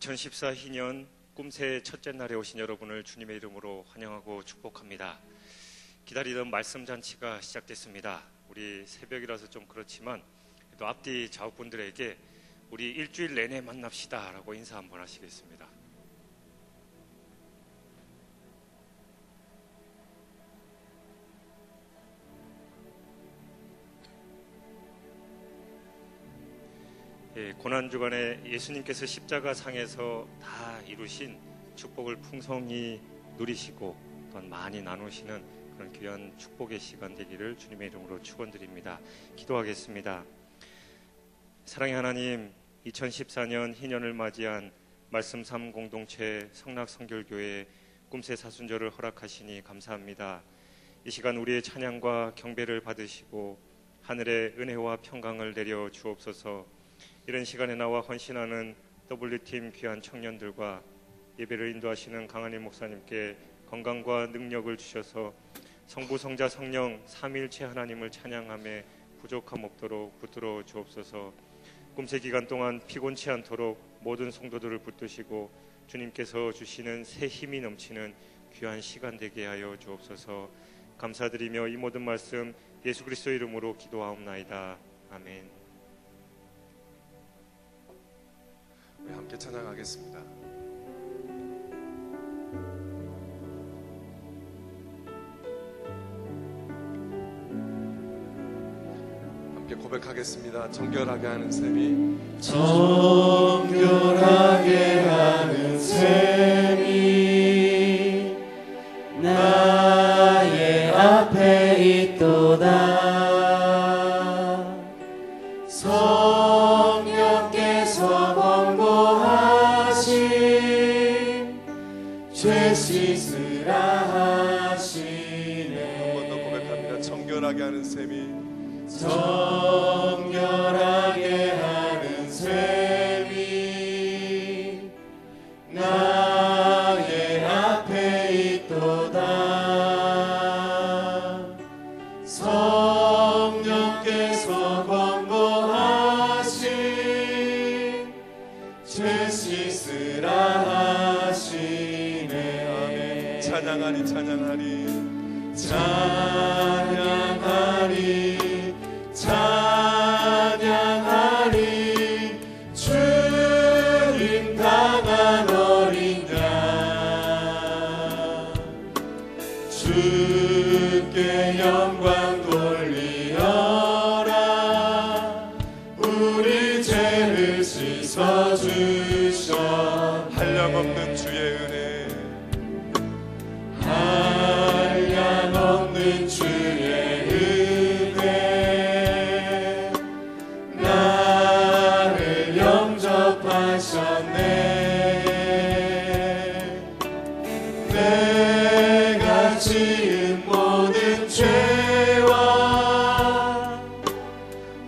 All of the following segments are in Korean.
2014 희년 꿈새 첫째 날에 오신 여러분을 주님의 이름으로 환영하고 축복합니다. 기다리던 말씀 잔치가 시작됐습니다. 우리 새벽이라서 좀 그렇지만 또 앞뒤 자욱분들에게 우리 일주일 내내 만납시다 라고 인사 한번 하시겠습니다. 고난주간에 예수님께서 십자가상에서 다 이루신 축복을 풍성히 누리시고 또한 많이 나누시는 그런 귀한 축복의 시간 되기를 주님의 이름으로 축원드립니다. 기도하겠습니다. 사랑의 하나님, 2014년 희년을 맞이한 말씀 3 공동체 성락성결교회 꿈새 사순절을 허락하시니 감사합니다. 이 시간 우리의 찬양과 경배를 받으시고 하늘의 은혜와 평강을 내려 주옵소서. 이런 시간에 나와 헌신하는 W팀 귀한 청년들과 예배를 인도하시는 강한일 목사님께 건강과 능력을 주셔서 성부, 성자, 성령 삼위일체 하나님을 찬양함에 부족함 없도록 붙들어 주옵소서. 꿈새 기간 동안 피곤치 않도록 모든 성도들을 붙드시고 주님께서 주시는 새 힘이 넘치는 귀한 시간 되게 하여 주옵소서. 감사드리며 이 모든 말씀 예수 그리스도 이름으로 기도하옵나이다. 아멘. 함께 찬양하겠습니다. 함께 고백하겠습니다. 정결하게 하는 셈이, 정결하게 하는 셈이 나의 앞에 있도다. 성령께서 권고하신 죄 씻으라 하시네. 한 번 더 고백합니다. 정결하게 하는 셈이, 정결하게 하는 셈이 나의 앞에 있도다. 성령께서 권고하신 죄 씻으라 하시네. 찬양하리 찬양하리 찬양하리 찬양하리 주님 당한 어린 양 주께 영광 돌리어라. 우리 죄를 씻어주셔. 한량없는 주의 은혜, 한량없는 주의 은혜 나를 영접하셨네. 내가 지은 모든 죄와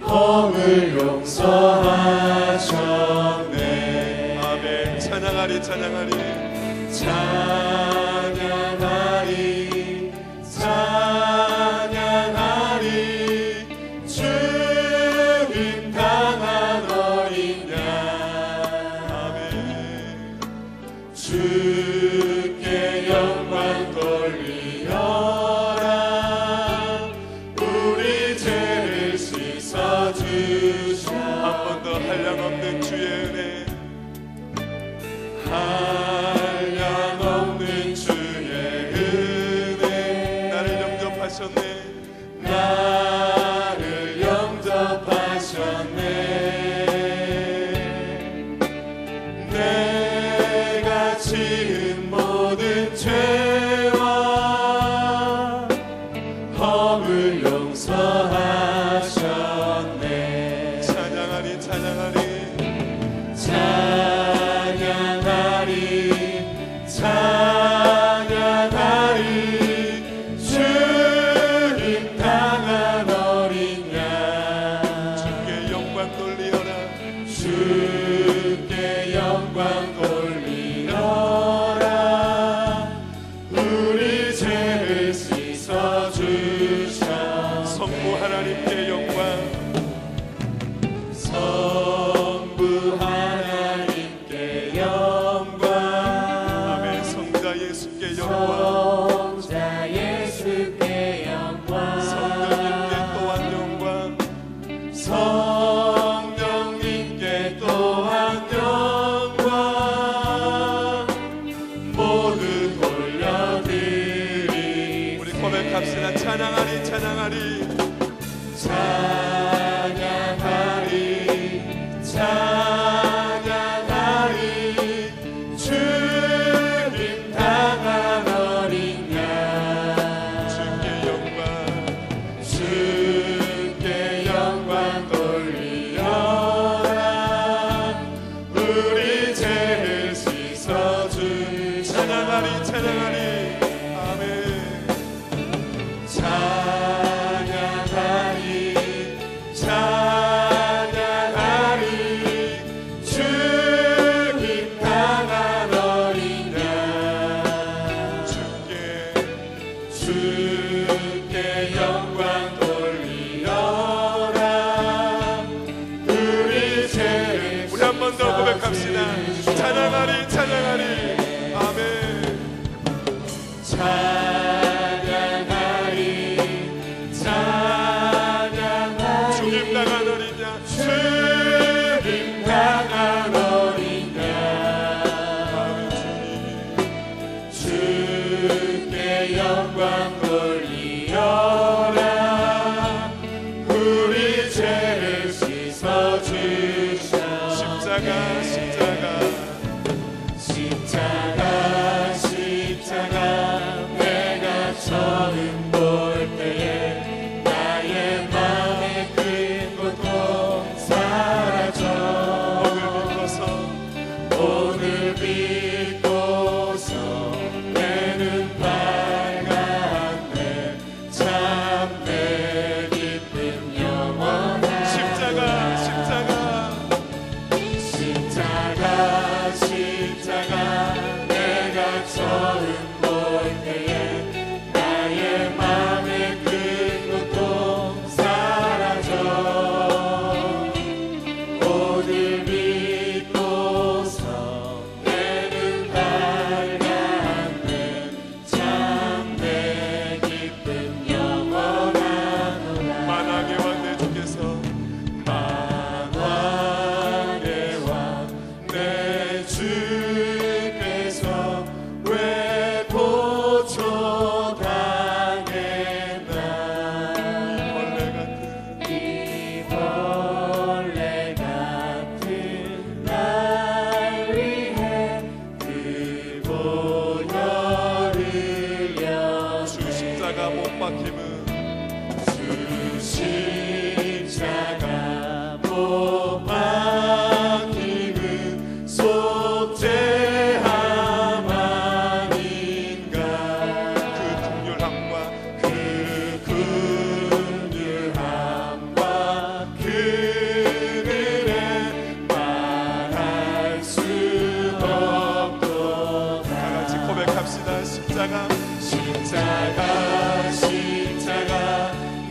허물 용서하셨네. 아멘. 찬양하리 찬양하리 찬양하리 찬양하리 주님 당한 어린 양 아멘. 주께 영광 돌리어라. 우리 죄를 씻어주셔. 한 번 더 한량없는 주의 은혜, 한량없는 주의 은혜 나를 영접하셨네. 나를 영접하셨네. 내가 지은 모든 죄와 허물 용서하셨네. 찬양하리 찬양하리 찬양하리 찬양하리 주님 당한 어린 양 주께 영광 돌리어라. 주께 영광 돌리어라. 성자 예수께 영광 성령님께 또한 영광 성령님께 또한 영광 모두 돌려드리 우리 고백합시다. 찬양하리 찬양하리 찬양하리 찬양하리 주님 당한 어린 양 주께 영광 주께 영광 돌리어라 우리 죄를 씻어주 찬양하리 찬양하리 아멘 찬양하리 찬양하리 주님 당한 어린 양 주께 영광 돌리어라 우리 죄를 우리 한 번 더 고백합시다. 찬양하리 찬양하리 아멘 찬양하리 찬양하리 주님 당한 어린 양 주님 당한 어린 양 주께 영광 돌리어라 우리 죄를 씻어주셔 십자가 십자가 십자가 십자가 내가 처음 볼 때에 나의 마음의 큰 고통 사라져 오늘 믿고서 내는 밝았네 참내 기쁨 영원한 십자가 십자가 십자가 십자가 내가 처음 볼 때에 나의 마음의 큰 고통 사라져 오늘 믿고서 내는 밝았네 참내 기쁨 영원하노라 만왕의 왕 내 주께서 만왕의 왕 내 주께서 왜 고초당했나 이 벌레 같은 날 위해 그 보혈을 주 십자가 못 박힘은 주 십자가 못 박힘은 속죄함 아닌가 그 긍휼함과 그 긍휼함과 그 은혜 말할 수 없도다 다 같이 고백합시다. 십자가 십자가 십자가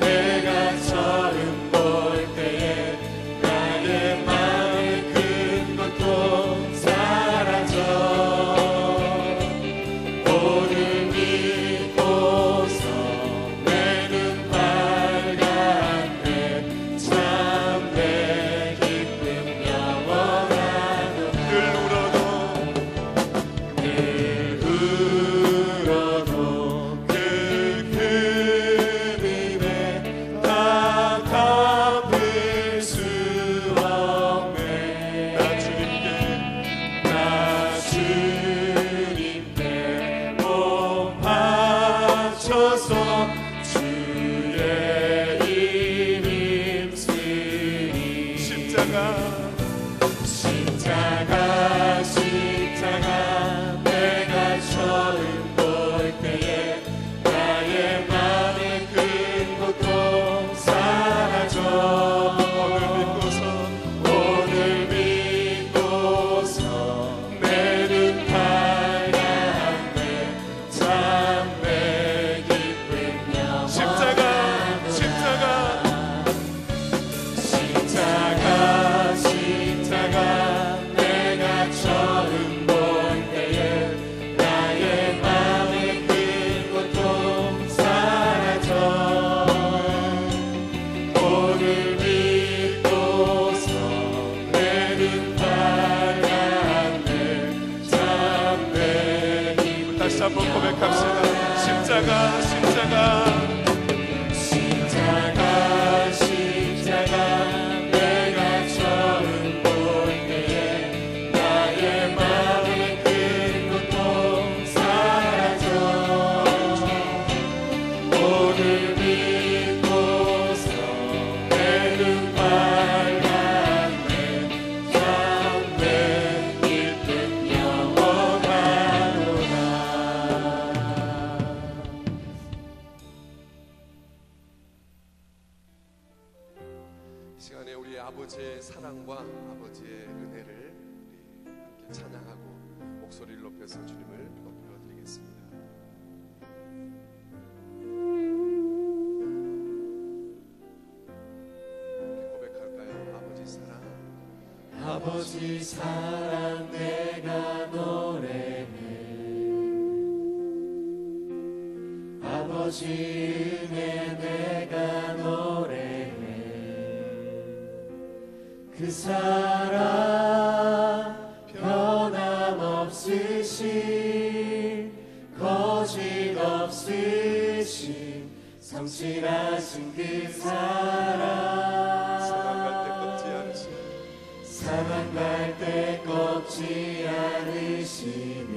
내가 처음 볼 때에 나의 마음의 큰 고통 사라져 오늘 믿고서 내는 밝았네 참내 기쁨 영원하노라 늘 울어도 늘 울어도 늘 다시 한번 고백합시다. 십자가 십자가 십자가 십자가 내가 처음 볼 때에 나의 마음의 큰 고통 사라져 오늘 믿고서 내 눈 밝았네 참된 기쁨 영원하도다. 이 시간에 우리 아버지의 사랑과 아버지의 은혜를 우리 함께 찬양하고 목소리를 높여서 주님을 높여드리겠습니다. 우리 고백할까요? 아버지 사랑 아버지 사랑 내가 노래해 아버지 은혜 내가 노래해 그 사랑 변함없으신 거짓없으신 성실하신 그 사랑 사랑 갈 때 꺾지 않으시는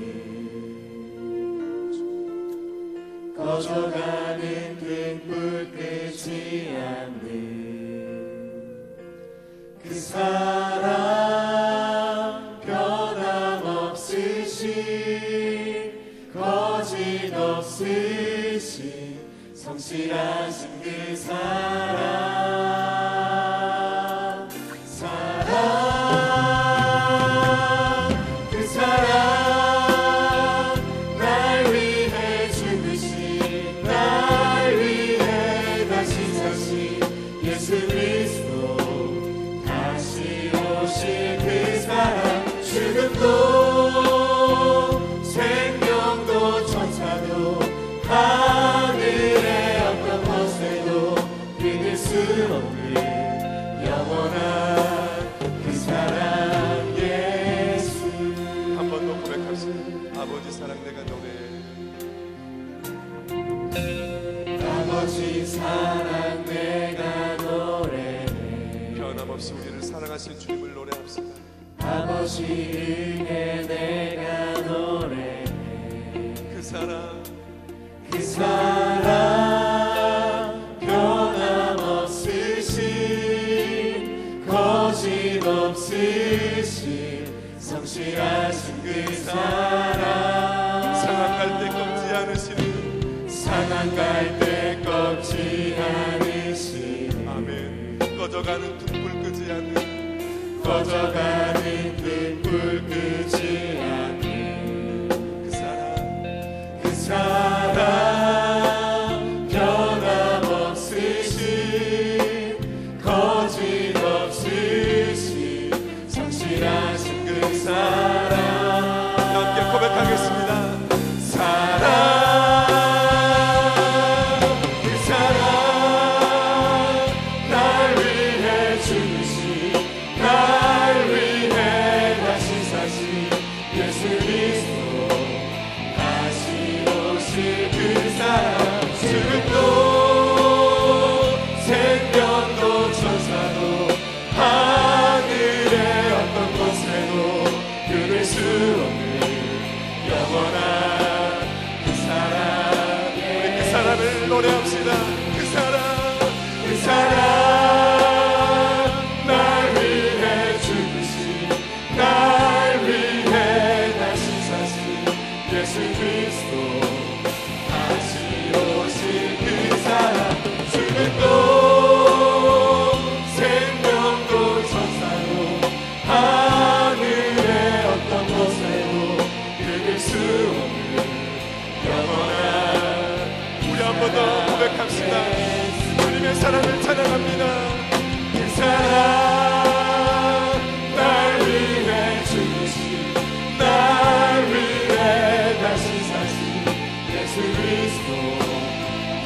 꺼져가는 등불 끄지 않는 그 사랑 변함없으신 거짓없으신 성실하신 그 사랑 그 사랑 날 위해 죽으신 날 위해 다시 사신 예수 그리스도 다시 오실 그 사랑 죽음도 생명도 천사도 하늘의 어떤 곳에도 끊을 수 없는 영원한 그 사랑 예수. 한 번 더 고백합시다. 아버지 사랑 내가 노래해 아버지 사랑 내가 노래해 변함없이 우리를 사랑하신 주님을 노래합시다. 아버지 은혜 내가 노래해 그 사랑 그 사랑 변함없으신 거짓없으신 성실하신 그 사랑 상한 갈 때 꺾지 않으시는 상한 갈 때 꺾지 않으신 아멘. 꺼져가는 등불 끄지 않는 꺼져가는 등불 끄지 않는 그 사랑 변함없으신 거짓없으신 성실하신 그 사랑 함께 고백하겠습니다. 사랑 그 사랑 날 위해 죽으신 날 위해 다시 사신 예수 그리스도 다시 오실 그 사랑 죽음도 생명도 천사도 하늘의 어떤 곳에도 끊을 수 없는 영원한 그 사랑 우리 그 사랑을 노래합시다. 그 사랑 그 사랑 날 위해 죽으신 날 위해 다시 사신 예수 그리스도 다시 오실 그 사랑 죽음도 생명도 천사도 하늘의 어떤 곳에도 끊을 수 없는 영원한 우리 한 번 더 고백합시다. 주님의 사랑을 찬양합니다. 그 사랑 날 위해 죽으신 날 위해 다시 사신 예수 그리스도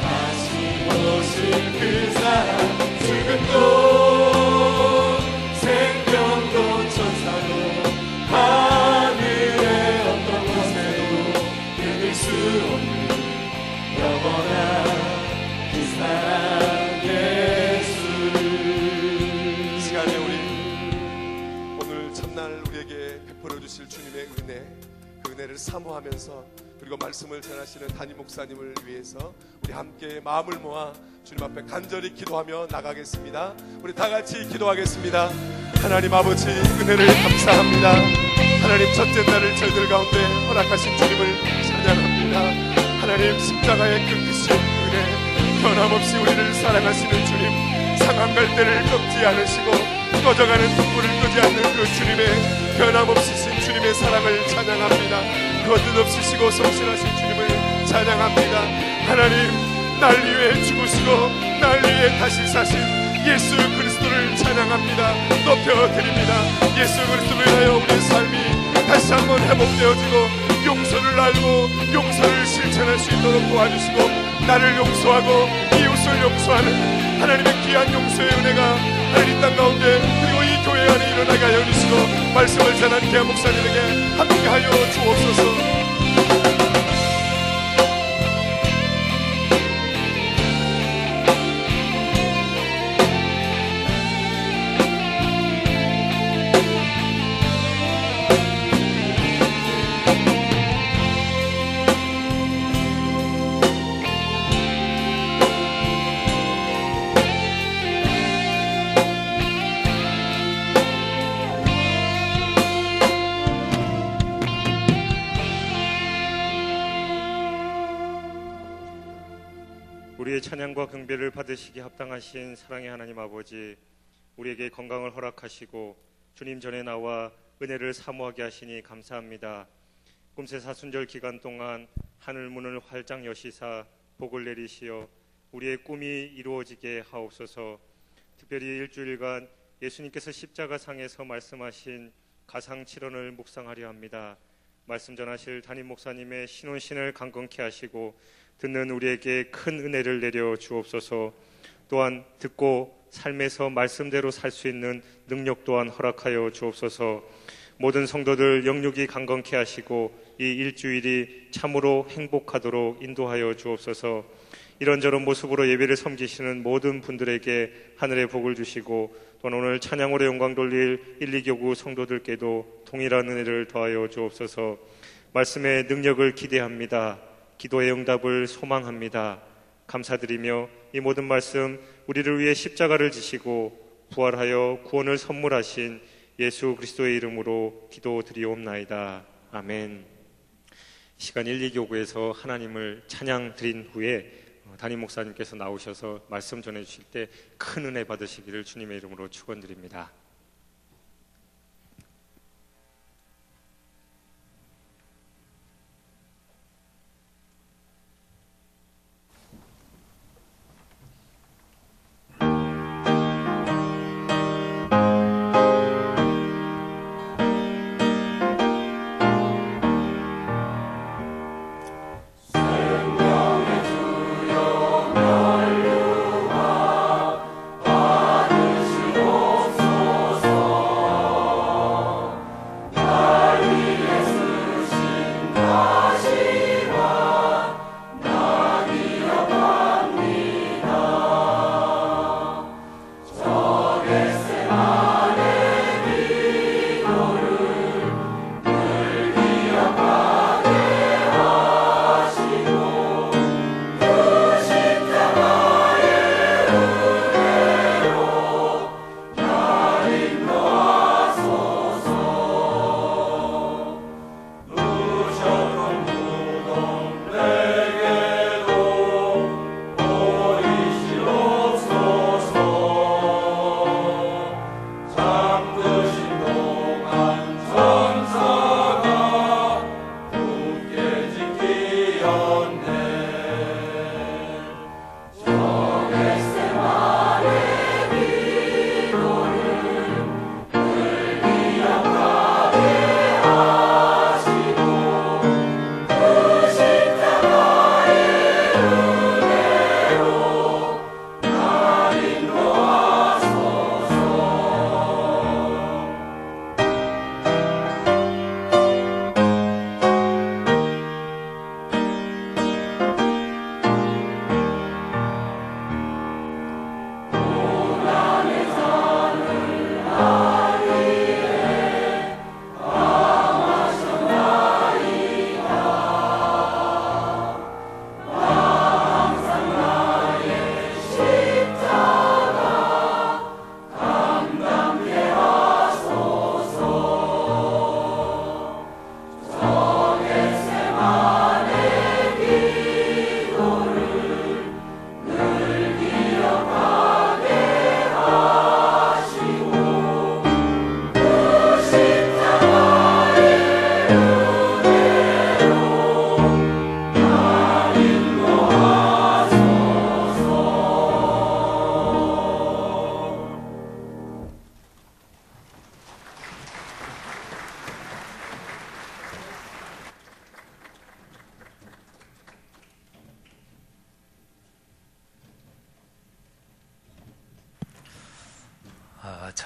다시 오실 그 사랑 죽음도 생명도 천사도 하늘의 어떤 곳에도 끊을 수 사모하면서 그리고 말씀을 전하시는 담임 목사님을 위해서 우리 함께 마음을 모아 주님 앞에 간절히 기도하며 나가겠습니다. 우리 다 같이 기도하겠습니다. 하나님 아버지, 은혜를 감사합니다. 하나님, 첫째 날을 저희들 가운데 허락하신 주님을 찬양합니다. 하나님, 십자가의 그 크신 은혜, 변함없이 우리를 사랑하시는 주님, 상한 갈대를 꺾지 않으시고 꺼져가는 불을 끄지 않는 그 주님의 변함없으신 주님의 사랑을 찬양합니다. 거듭없으시고 성실하신 주님을 찬양합니다. 하나님, 날 위해 죽으시고 날 위해 다시 사신 예수 그리스도를 찬양합니다. 높여드립니다. 예수 그리스도를 위하여 우리의 삶이 다시 한번 회복되어지고 용서를 알고 용서를 실천할 수 있도록 도와주시고, 나를 용서하고 이웃을 용서하는 하나님의 귀한 용서의 은혜가 하나님 땅 가운데 그리고 이 교회 안에 일어나게 하여 주시고, 말씀을 전한 귀한 목사님에게 함께하여 주옵소서. 우리의 찬양과 경배를 받으시기 합당하신 사랑의 하나님 아버지, 우리에게 건강을 허락하시고 주님 전에 나와 은혜를 사모하게 하시니 감사합니다. 금세 사순절 기간 동안 하늘 문을 활짝 여시사 복을 내리시어 우리의 꿈이 이루어지게 하옵소서. 특별히 일주일간 예수님께서 십자가상에서 말씀하신 가상칠언을 묵상하려 합니다. 말씀 전하실 담임 목사님의 신혼신을 강건케 하시고 듣는 우리에게 큰 은혜를 내려 주옵소서. 또한 듣고 삶에서 말씀대로 살 수 있는 능력 또한 허락하여 주옵소서. 모든 성도들 영육이 강건케 하시고 이 일주일이 참으로 행복하도록 인도하여 주옵소서. 이런저런 모습으로 예배를 섬기시는 모든 분들에게 하늘의 복을 주시고, 또한 오늘 찬양으로 영광 돌릴 1, 2교구 성도들께도 동일한 은혜를 더하여 주옵소서. 말씀의 능력을 기대합니다. 기도의 응답을 소망합니다. 감사드리며 이 모든 말씀 우리를 위해 십자가를 지시고 부활하여 구원을 선물하신 예수 그리스도의 이름으로 기도드리옵나이다. 아멘. 시간 1, 2교구에서 하나님을 찬양 드린 후에 담임 목사님께서 나오셔서 말씀 전해주실 때 큰 은혜 받으시기를 주님의 이름으로 축원드립니다. 받으시옵소서.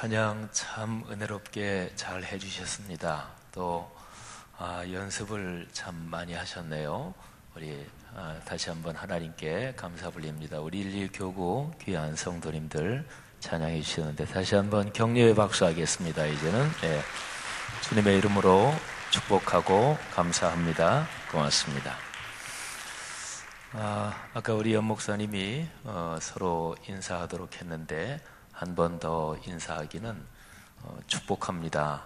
찬양 참 은혜롭게 잘 해주셨습니다. 또 연습을 참 많이 하셨네요. 우리 다시 한번 하나님께 감사 불립니다. 우리 11교구 귀한 성도님들 찬양해 주시는데 다시 한번 격려의 박수하겠습니다. 이제는 주님의 이름으로 축복하고 감사합니다. 고맙습니다. 아까 우리 연 목사님이 서로 인사하도록 했는데 한 번 더 인사하기는 축복합니다.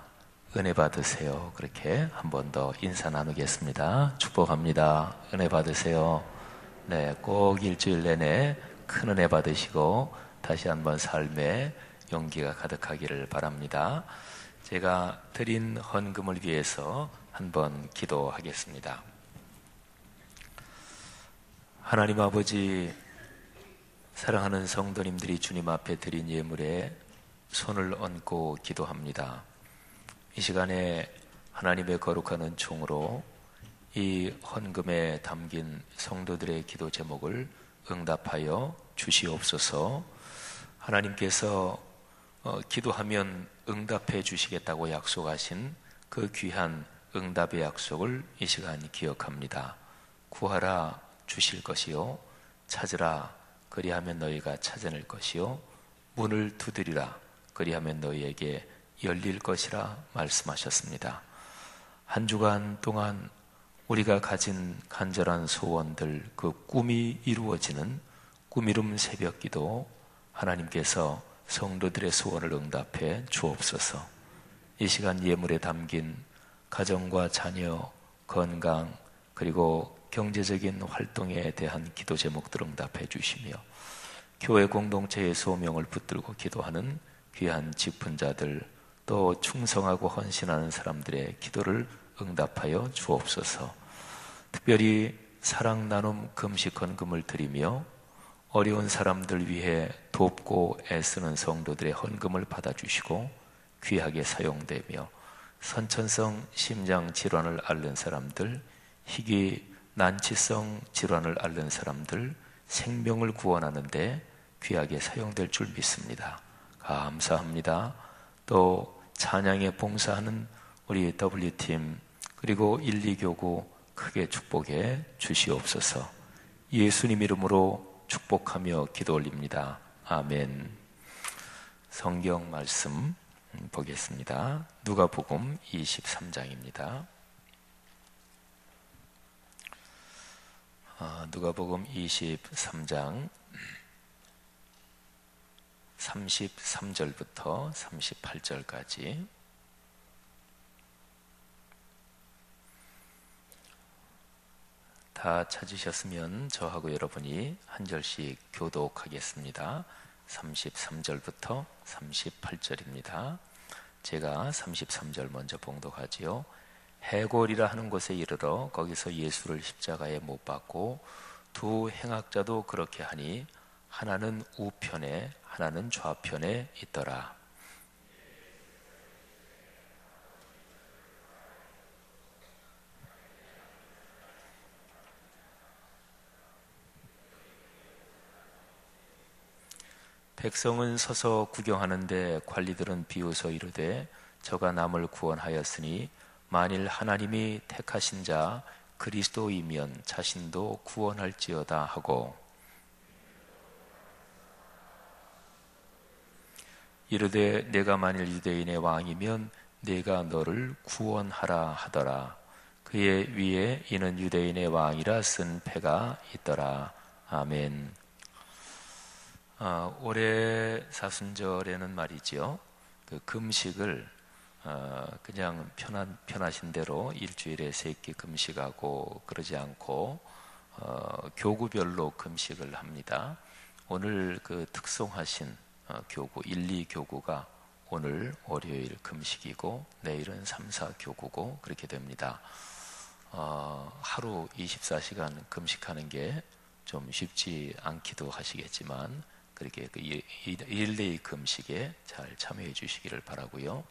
은혜 받으세요. 그렇게 한 번 더 인사 나누겠습니다. 축복합니다. 은혜 받으세요. 네, 꼭 일주일 내내 큰 은혜 받으시고 다시 한번 삶에 용기가 가득하기를 바랍니다. 제가 드린 헌금을 위해서 한번 기도하겠습니다. 하나님 아버지, 사랑하는 성도님들이 주님 앞에 드린 예물에 손을 얹고 기도합니다. 이 시간에 하나님의 거룩한 은총으로 이 헌금에 담긴 성도들의 기도 제목을 응답하여 주시옵소서. 하나님께서 기도하면 응답해 주시겠다고 약속하신 그 귀한 응답의 약속을 이 시간 기억합니다. 구하라 주실 것이요, 찾으라 그리하면 너희가 찾아낼 것이요, 문을 두드리라 그리하면 너희에게 열릴 것이라 말씀하셨습니다. 한 주간 동안 우리가 가진 간절한 소원들, 그 꿈이 이루어지는 꿈이름 새벽기도 하나님께서 성도들의 소원을 응답해 주옵소서. 이 시간 예물에 담긴 가정과 자녀, 건강, 그리고 경제적인 활동에 대한 기도 제목들을 응답해 주시며 교회 공동체의 소명을 붙들고 기도하는 귀한 직분자들, 또 충성하고 헌신하는 사람들의 기도를 응답하여 주옵소서. 특별히 사랑 나눔 금식 헌금을 드리며 어려운 사람들 위해 돕고 애쓰는 성도들의 헌금을 받아주시고 귀하게 사용되며 선천성 심장 질환을 앓는 사람들, 희귀 난치성 질환을 앓는 사람들 생명을 구원하는 데 귀하게 사용될 줄 믿습니다. 감사합니다. 또 찬양에 봉사하는 우리 W팀 그리고 1, 2교구 크게 축복해 주시옵소서. 예수님 이름으로 축복하며 기도 올립니다. 아멘. 성경 말씀 보겠습니다. 누가복음 23장입니다. 누가복음 23장 33절부터 38절까지 다 찾으셨으면 저하고 여러분이 한 절씩 교독하겠습니다. 33절부터 38절입니다. 제가 33절 먼저 봉독하지요. 해골이라 하는 곳에 이르러 거기서 예수를 십자가에 못 박고 두 행악자도 그렇게 하니 하나는 우편에 하나는 좌편에 있더라. 백성은 서서 구경하는데 관리들은 비웃어 이르되 저가 남을 구원하였으니 만일 하나님이 택하신 자 그리스도이면 자신도 구원할지어다 하고 이르되 내가 만일 유대인의 왕이면 내가 너를 구원하라 하더라. 그의 위에 이는 유대인의 왕이라 쓴 패가 있더라. 아멘. 올해 사순절에는 말이죠, 그 금식을 그냥 편하신 대로 일주일에 3끼 금식하고 그러지 않고 교구별로 금식을 합니다. 오늘 그 특송하신 교구 1, 2교구가 오늘 월요일 금식이고 내일은 3, 4교구고 그렇게 됩니다. 하루 24시간 금식하는 게 좀 쉽지 않기도 하시겠지만 그렇게 그 일레이 금식에 잘 참여해 주시기를 바라고요.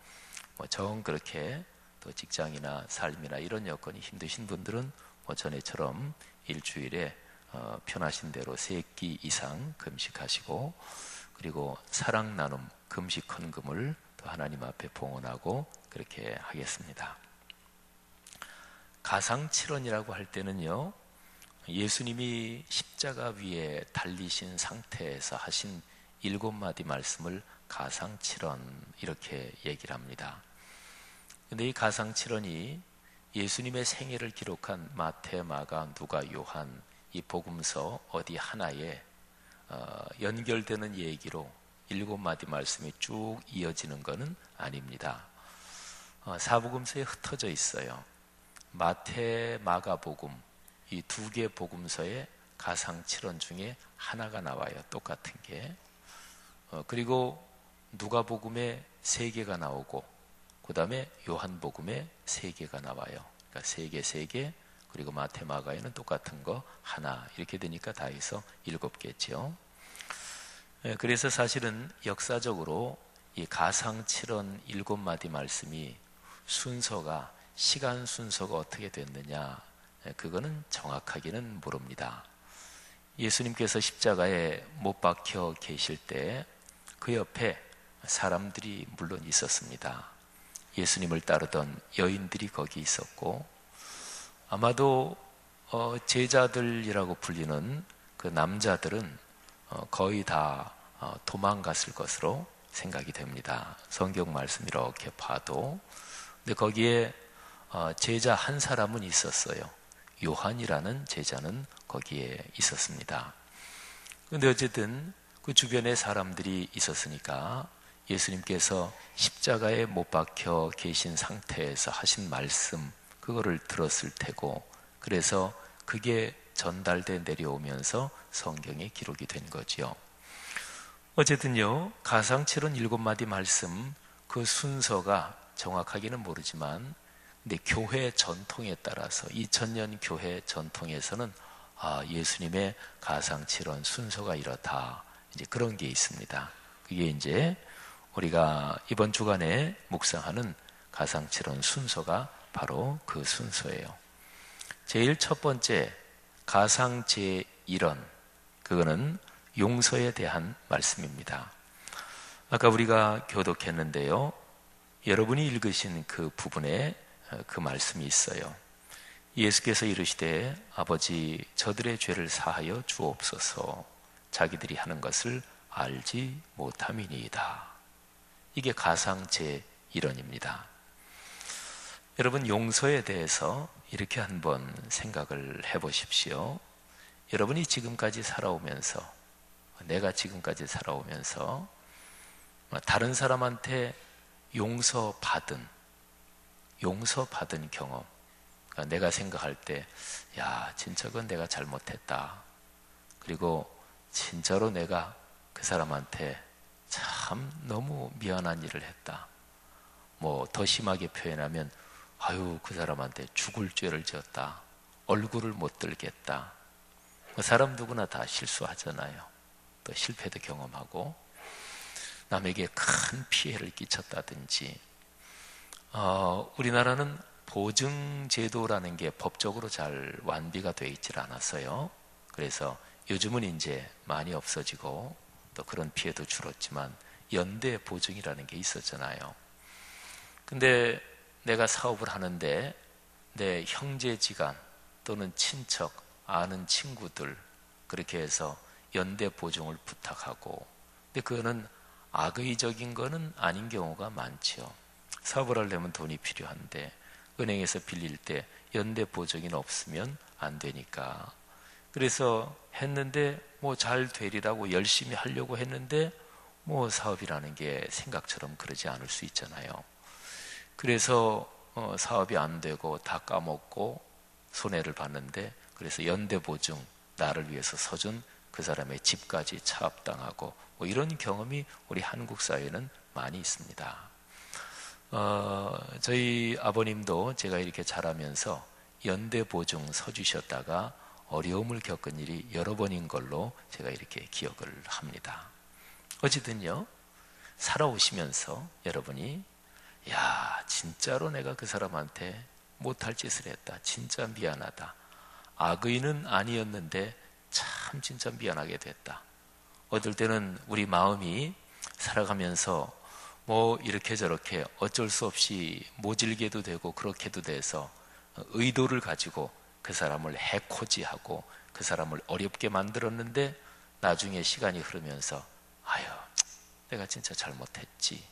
정 그렇게 또 직장이나 삶이나 이런 여건이 힘드신 분들은 전에처럼 일주일에 편하신 대로 3끼 이상 금식하시고, 그리고 사랑 나눔 금식 헌금을 또 하나님 앞에 봉헌하고 그렇게 하겠습니다. 가상칠언이라고 할 때는요, 예수님이 십자가 위에 달리신 상태에서 하신 7마디 말씀을 가상칠언 이렇게 얘기를 합니다. 근데 이 가상칠언이 예수님의 생애를 기록한 마태, 마가, 누가, 요한 이 복음서 어디 하나에 연결되는 얘기로 7마디 말씀이 쭉 이어지는 것은 아닙니다. 사복음서에 흩어져 있어요. 마태, 마가 복음 이 2개 복음서의 가상칠언 중에 하나가 나와요. 똑같은 게. 그리고 누가복음에 3개가 나오고 그 다음에 요한복음에 3개가 나와요. 그러니까 3개 그리고 마태, 마가에는 똑같은 거 하나 이렇게 되니까 다 해서 7개죠. 그래서 사실은 역사적으로 이 가상칠언 7마디 말씀이 순서가 시간 순서가 어떻게 됐느냐 그거는 정확하게는 모릅니다. 예수님께서 십자가에 못 박혀 계실 때 그 옆에 사람들이 물론 있었습니다. 예수님을 따르던 여인들이 거기 있었고 아마도 제자들이라고 불리는 그 남자들은 거의 다 도망갔을 것으로 생각이 됩니다. 성경 말씀 이렇게 봐도. 근데 거기에 제자 한 사람은 있었어요. 요한이라는 제자는 거기에 있었습니다. 근데 어쨌든 그 주변에 사람들이 있었으니까 예수님께서 십자가에 못 박혀 계신 상태에서 하신 말씀 그거를 들었을 테고 그래서 그게 전달돼 내려오면서 성경에 기록이 된 거지요. 어쨌든요, 가상칠언 7마디 말씀 그 순서가 정확하게는 모르지만 근데 교회 전통에 따라서 2000년 교회 전통에서는 예수님의 가상칠언 순서가 이렇다. 이제 그런 게 있습니다. 그게 이제 우리가 이번 주간에 묵상하는 가상칠언 순서가 바로 그 순서예요. 제일 첫 번째 가상 제1언 그거는 용서에 대한 말씀입니다. 아까 우리가 교독했는데요. 여러분이 읽으신 그 부분에 그 말씀이 있어요. 예수께서 이르시되 아버지 저들의 죄를 사하여 주옵소서 자기들이 하는 것을 알지 못함이니이다. 이게 가상 제1언입니다. 여러분 용서에 대해서 이렇게 한번 생각을 해보십시오. 여러분이 지금까지 살아오면서 내가 지금까지 살아오면서 다른 사람한테 용서받은 경험 그러니까 내가 생각할 때 야 진짜 그건 내가 잘못했다. 그리고 진짜로 내가 그 사람한테 참 너무 미안한 일을 했다. 뭐 더 심하게 표현하면 아유 그 사람한테 죽을 죄를 지었다. 얼굴을 못 들겠다. 사람 누구나 다 실수하잖아요. 또 실패도 경험하고 남에게 큰 피해를 끼쳤다든지 우리나라는 보증제도라는 게 법적으로 잘 완비가 되어 있질 않았어요. 그래서 요즘은 이제 많이 없어지고 또 그런 피해도 줄었지만 연대 보증이라는 게 있었잖아요. 근데 내가 사업을 하는데 내 형제지간 또는 친척, 아는 친구들 그렇게 해서 연대 보증을 부탁하고 근데 그거는 악의적인 거는 아닌 경우가 많죠. 사업을 하려면 돈이 필요한데 은행에서 빌릴 때 연대 보증이 없으면 안 되니까 그래서 했는데 뭐 잘 되리라고 열심히 하려고 했는데 뭐 사업이라는 게 생각처럼 그러지 않을 수 있잖아요. 그래서 사업이 안 되고 다 까먹고 손해를 봤는데 그래서 연대 보증 나를 위해서 서준 그 사람의 집까지 차압당하고 뭐 이런 경험이 우리 한국 사회에는 많이 있습니다. 저희 아버님도 제가 이렇게 자라면서 연대 보증 서주셨다가 어려움을 겪은 일이 여러 번인 걸로 제가 이렇게 기억을 합니다. 어쨌든요, 살아오시면서 여러분이 야 진짜로 내가 그 사람한테 못할 짓을 했다. 진짜 미안하다. 악의는 아니었는데 참 진짜 미안하게 됐다. 어떨 때는 우리 마음이 살아가면서 뭐 이렇게 저렇게 어쩔 수 없이 모질게도 되고 그렇게도 돼서 의도를 가지고 그 사람을 해코지하고 그 사람을 어렵게 만들었는데 나중에 시간이 흐르면서 아유, 내가 진짜 잘못했지,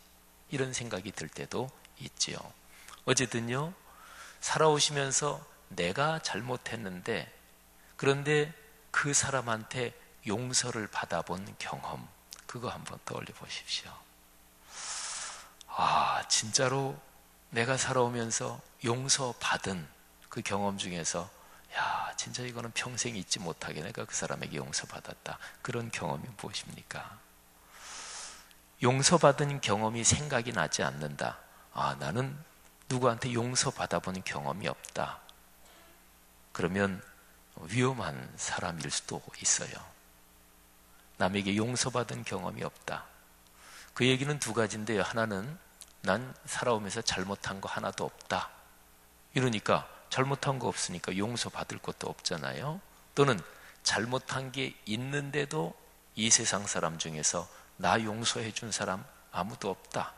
이런 생각이 들 때도 있지요. 어쨌든요, 살아오시면서 내가 잘못했는데 그런데 그 사람한테 용서를 받아본 경험, 그거 한번 떠올려 보십시오. 아, 진짜로 내가 살아오면서 용서받은 그 경험 중에서 야, 진짜 이거는 평생 잊지 못하게 내가 그 사람에게 용서받았다, 그런 경험이 무엇입니까? 용서받은 경험이 생각이 나지 않는다. 아, 나는 누구한테 용서받아본 경험이 없다. 그러면 위험한 사람일 수도 있어요. 남에게 용서받은 경험이 없다. 그 얘기는 두 가지인데요. 하나는 난 살아오면서 잘못한 거 하나도 없다. 이러니까 잘못한 거 없으니까 용서받을 것도 없잖아요. 또는 잘못한 게 있는데도 이 세상 사람 중에서 나 용서해 준 사람 아무도 없다.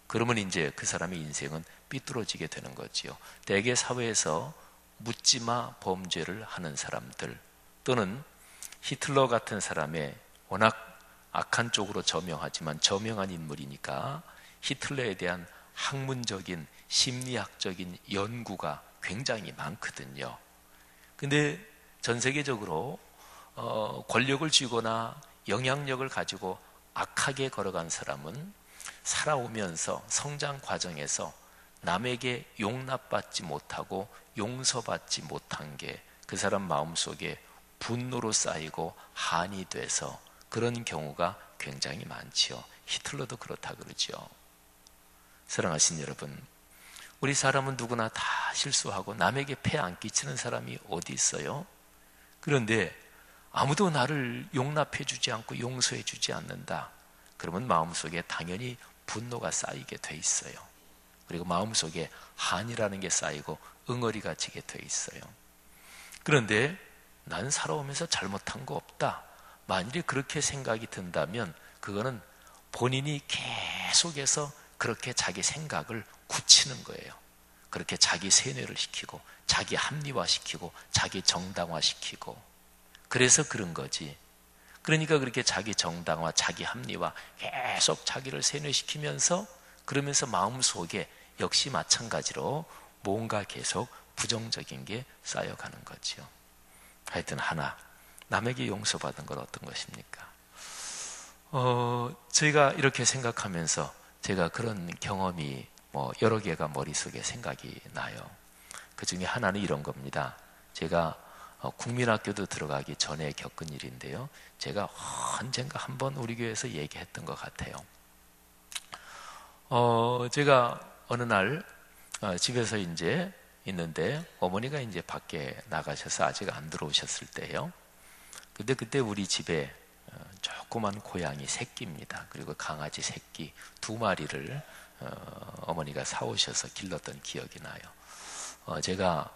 그러면 이제 그 사람의 인생은 삐뚤어지게 되는 거지요. 대개 사회에서 묻지마 범죄를 하는 사람들, 또는 히틀러 같은 사람의 워낙 악한 쪽으로 저명하지만 저명한 인물이니까 히틀러에 대한 학문적인 심리학적인 연구가 굉장히 많거든요. 근데 전 세계적으로 권력을 쥐거나 영향력을 가지고 악하게 걸어간 사람은 살아오면서 성장 과정에서 남에게 용납받지 못하고 용서받지 못한 게 그 사람 마음속에 분노로 쌓이고 한이 돼서 그런 경우가 굉장히 많지요. 히틀러도 그렇다 그러죠. 사랑하신 여러분, 우리 사람은 누구나 다 실수하고 남에게 폐 안 끼치는 사람이 어디 있어요? 그런데 아무도 나를 용납해 주지 않고 용서해 주지 않는다. 그러면 마음속에 당연히 분노가 쌓이게 돼 있어요. 그리고 마음속에 한이라는 게 쌓이고 응어리가 지게 돼 있어요. 그런데 난 살아오면서 잘못한 거 없다. 만일에 그렇게 생각이 든다면 그거는 본인이 계속해서 그렇게 자기 생각을 굳히는 거예요. 그렇게 자기 세뇌를 시키고 자기 합리화시키고 자기 정당화시키고, 그래서 그런 거지. 그러니까 그렇게 자기 정당화, 자기 합리화 계속 자기를 세뇌시키면서 그러면서 마음속에 역시 마찬가지로 뭔가 계속 부정적인 게 쌓여가는 거죠. 하여튼 하나, 남에게 용서받은 건 어떤 것입니까? 저희가 이렇게 생각하면서 제가 그런 경험이 여러 개가 머릿속에 생각이 나요. 그 중에 하나는 이런 겁니다. 제가 국민학교도 들어가기 전에 겪은 일인데요. 제가 언젠가 한번 우리 교회에서 얘기했던 것 같아요. 제가 어느 날 집에서 이제 있는데 어머니가 이제 밖에 나가셔서 아직 안 들어오셨을 때예요. 근데 그때 우리 집에 조그만 고양이 새끼입니다. 그리고 강아지 새끼 2마리를 어머니가 사오셔서 길렀던 기억이 나요. 제가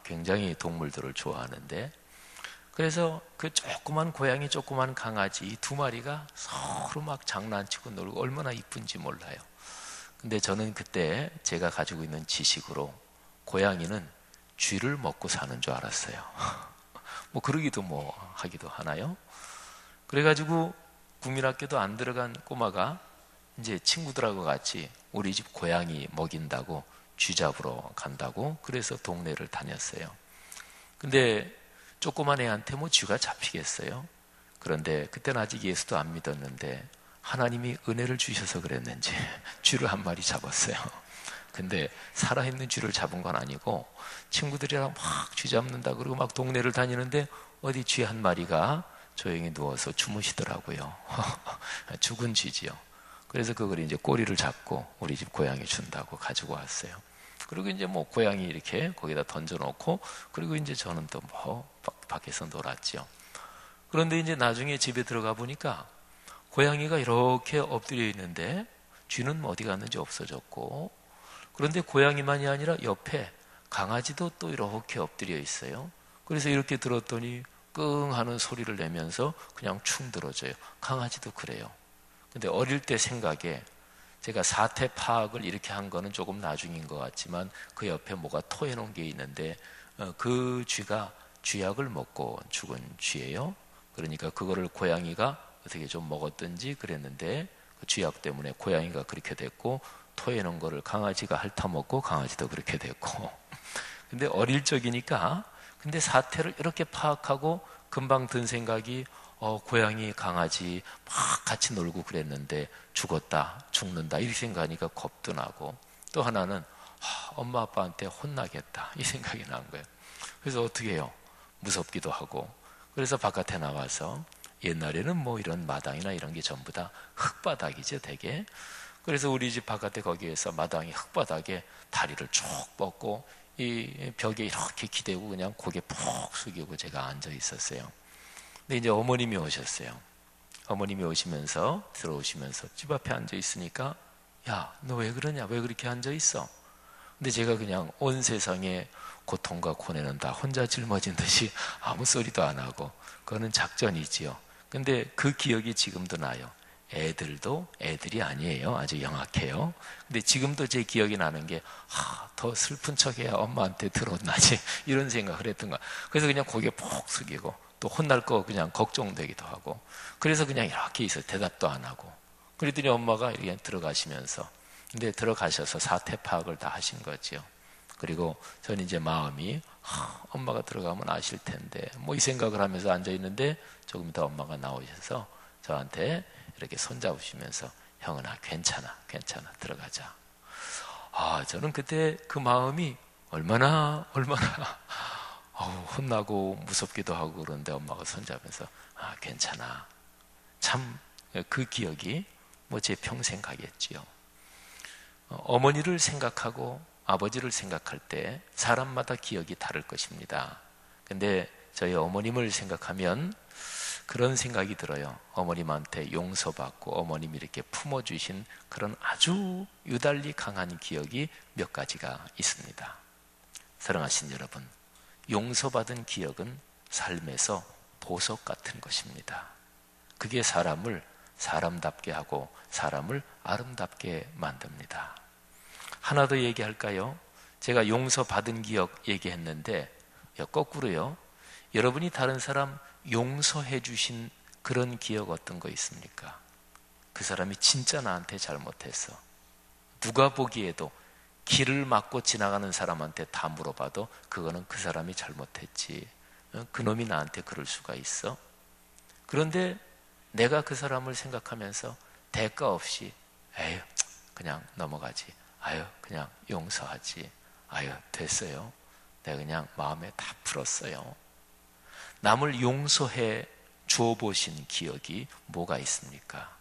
굉장히 동물들을 좋아하는데, 그래서 그 조그만 고양이, 조그만 강아지 이 2마리가 서로 막 장난치고 놀고 얼마나 이쁜지 몰라요. 근데 저는 그때 제가 가지고 있는 지식으로 고양이는 쥐를 먹고 사는 줄 알았어요. 뭐 그러기도 뭐 하기도 하나요? 그래가지고 국민학교도 안 들어간 꼬마가 이제 친구들하고 같이 우리 집 고양이 먹인다고 쥐 잡으러 간다고 그래서 동네를 다녔어요. 근데 조그만 애한테 뭐 쥐가 잡히겠어요? 그런데 그때는 아직 예수도 안 믿었는데 하나님이 은혜를 주셔서 그랬는지 쥐를 1마리 잡았어요. 근데 살아있는 쥐를 잡은 건 아니고 친구들이랑 막 쥐 잡는다 그러고 막 동네를 다니는데 어디 쥐 1마리가 조용히 누워서 주무시더라고요. 죽은 쥐지요. 그래서 그걸 이제 꼬리를 잡고 우리 집 고양이 준다고 가지고 왔어요. 그리고 이제 뭐 고양이 이렇게 거기다 던져놓고 그리고 이제 저는 또 뭐 밖에서 놀았죠. 그런데 이제 나중에 집에 들어가 보니까 고양이가 이렇게 엎드려 있는데 쥐는 어디 갔는지 없어졌고, 그런데 고양이만이 아니라 옆에 강아지도 또 이렇게 엎드려 있어요. 그래서 이렇게 들었더니 끙 하는 소리를 내면서 그냥 충 들어져요. 강아지도 그래요. 근데 어릴 때 생각에 제가 사태 파악을 이렇게 한 거는 조금 나중인 것 같지만 그 옆에 뭐가 토해놓은 게 있는데 그 쥐가 쥐약을 먹고 죽은 쥐예요. 그러니까 그거를 고양이가 어떻게 좀 먹었든지 그랬는데 그 쥐약 때문에 고양이가 그렇게 됐고 토해놓은 거를 강아지가 핥아먹고 강아지도 그렇게 됐고 근데 어릴 적이니까 근데 사태를 이렇게 파악하고 금방 든 생각이 고양이 강아지 막 같이 놀고 그랬는데 죽었다 죽는다 이렇게 생각하니까 겁도 나고 또 하나는 엄마 아빠한테 혼나겠다 이 생각이 난 거예요. 그래서 어떻게 해요? 무섭기도 하고 그래서 바깥에 나와서 옛날에는 뭐 이런 마당이나 이런 게 전부 다 흙바닥이죠 되게. 그래서 우리 집 바깥에 거기에서 마당이 흙바닥에 다리를 쭉 뻗고 이 벽에 이렇게 기대고 그냥 고개 푹 숙이고 제가 앉아 있었어요. 근데 이제 어머님이 오셨어요. 어머님이 오시면서 들어오시면서 집 앞에 앉아 있으니까 야, 너 왜 그러냐? 왜 그렇게 앉아 있어? 근데 제가 그냥 온 세상에 고통과 고뇌는 다 혼자 짊어진 듯이 아무 소리도 안 하고 그거는 작전이지요. 근데 그 기억이 지금도 나요. 애들도 애들이 아니에요. 아주 영악해요. 근데 지금도 제 기억이 나는 게 더 슬픈 척해야 엄마한테 들어온나지 이런 생각을 했던 거야. 그래서 그냥 고개 푹 숙이고 또 혼날 거 그냥 걱정되기도 하고 그래서 그냥 이렇게 있어 대답도 안 하고 그랬더니 엄마가 이렇게 들어가시면서 근데 들어가셔서 사태 파악을 다 하신 거죠. 그리고 저는 이제 마음이 엄마가 들어가면 아실 텐데 뭐 이 생각을 하면서 앉아 있는데 조금 더 엄마가 나오셔서 저한테 이렇게 손잡으시면서 형은아 괜찮아 들어가자. 저는 그때 그 마음이 얼마나 혼나고 무섭기도 하고 그런데 엄마가 손잡으면서 괜찮아. 참 그 기억이 뭐 제 평생 가겠지요. 어머니를 생각하고 아버지를 생각할 때 사람마다 기억이 다를 것입니다. 근데 저희 어머님을 생각하면 그런 생각이 들어요. 어머님한테 용서받고 어머님이 이렇게 품어주신 그런 아주 유달리 강한 기억이 몇 가지가 있습니다. 사랑하신 여러분, 용서받은 기억은 삶에서 보석 같은 것입니다. 그게 사람을 사람답게 하고 사람을 아름답게 만듭니다. 하나 더 얘기할까요? 제가 용서받은 기억 얘기했는데 거꾸로요. 여러분이 다른 사람 용서해 주신 그런 기억 어떤 거 있습니까? 그 사람이 진짜 나한테 잘못했어. 누가 보기에도 길을 막고 지나가는 사람한테 다 물어봐도 그거는 그 사람이 잘못했지. 그놈이 나한테 그럴 수가 있어. 그런데 내가 그 사람을 생각하면서 대가 없이 에휴 그냥 넘어가지. 아유 그냥 용서하지. 아유 됐어요. 내가 그냥 마음에 다 풀었어요. 남을 용서해 주어보신 기억이 뭐가 있습니까?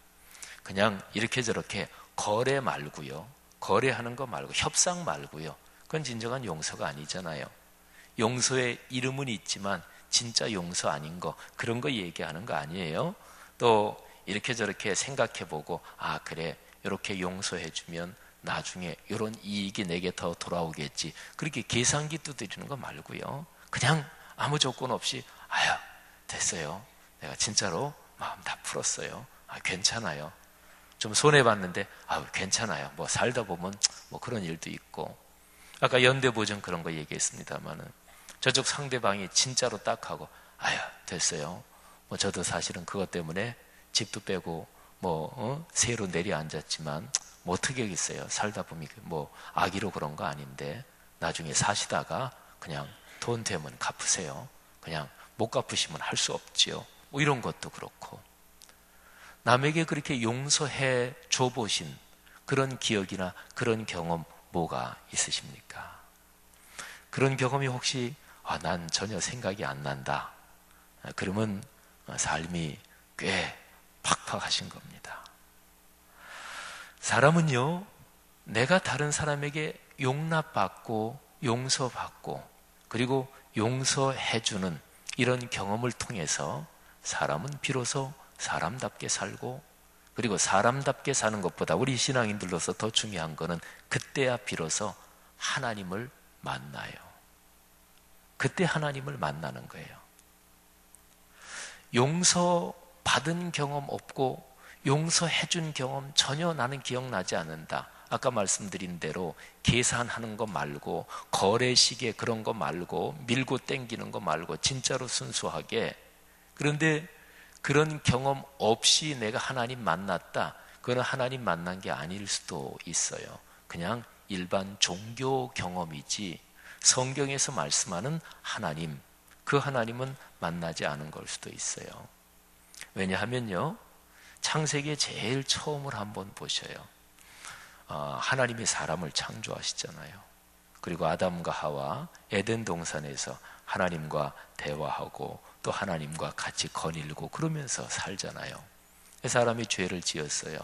그냥 이렇게 저렇게 거래 말고요. 거래하는 거 말고 협상 말고요. 그건 진정한 용서가 아니잖아요. 용서의 이름은 있지만 진짜 용서 아닌 거 그런 거 얘기하는 거 아니에요. 또 이렇게 저렇게 생각해보고 그래 이렇게 용서해주면 나중에 이런 이익이 내게 더 돌아오겠지. 그렇게 계산기 두드리는 거 말고요. 그냥 아무 조건 없이 됐어요. 내가 진짜로 마음 다 풀었어요. 괜찮아요. 좀 손해봤는데 괜찮아요. 뭐 살다 보면 뭐 그런 일도 있고 아까 연대보증 그런 거 얘기했습니다만은 저쪽 상대방이 진짜로 딱 하고 됐어요. 뭐 저도 사실은 그것 때문에 집도 빼고 새로 내려앉았지만 뭐 어떻게 하겠어요. 살다 보면 뭐 악의로 그런 거 아닌데 나중에 사시다가 그냥 돈 되면 갚으세요. 그냥 못 갚으시면 할 수 없지요. 뭐 이런 것도 그렇고 남에게 그렇게 용서해 줘보신 그런 기억이나 그런 경험 뭐가 있으십니까? 그런 경험이 혹시 난 전혀 생각이 안 난다. 그러면 삶이 꽤 팍팍하신 겁니다. 사람은요, 내가 다른 사람에게 용납받고 용서받고 그리고 용서해주는 이런 경험을 통해서 사람은 비로소 사람답게 살고 그리고 사람답게 사는 것보다 우리 신앙인들로서 더 중요한 거는 그때야 비로소 하나님을 만나요. 그때 하나님을 만나는 거예요. 용서받은 경험 없고 용서해준 경험 전혀 나는 기억나지 않는다. 아까 말씀드린 대로 계산하는 거 말고, 거래식의 그런 거 말고, 밀고 땡기는 거 말고 진짜로 순수하게, 그런데 그런 경험 없이 내가 하나님 만났다, 그건 하나님 만난 게 아닐 수도 있어요. 그냥 일반 종교 경험이지 성경에서 말씀하는 하나님, 그 하나님은 만나지 않은 걸 수도 있어요. 왜냐하면요, 창세기에 제일 처음을 한번 보셔요. 하나님이 사람을 창조하시잖아요. 그리고 아담과 하와 에덴 동산에서 하나님과 대화하고 또 하나님과 같이 거닐고 그러면서 살잖아요. 사람이 죄를 지었어요.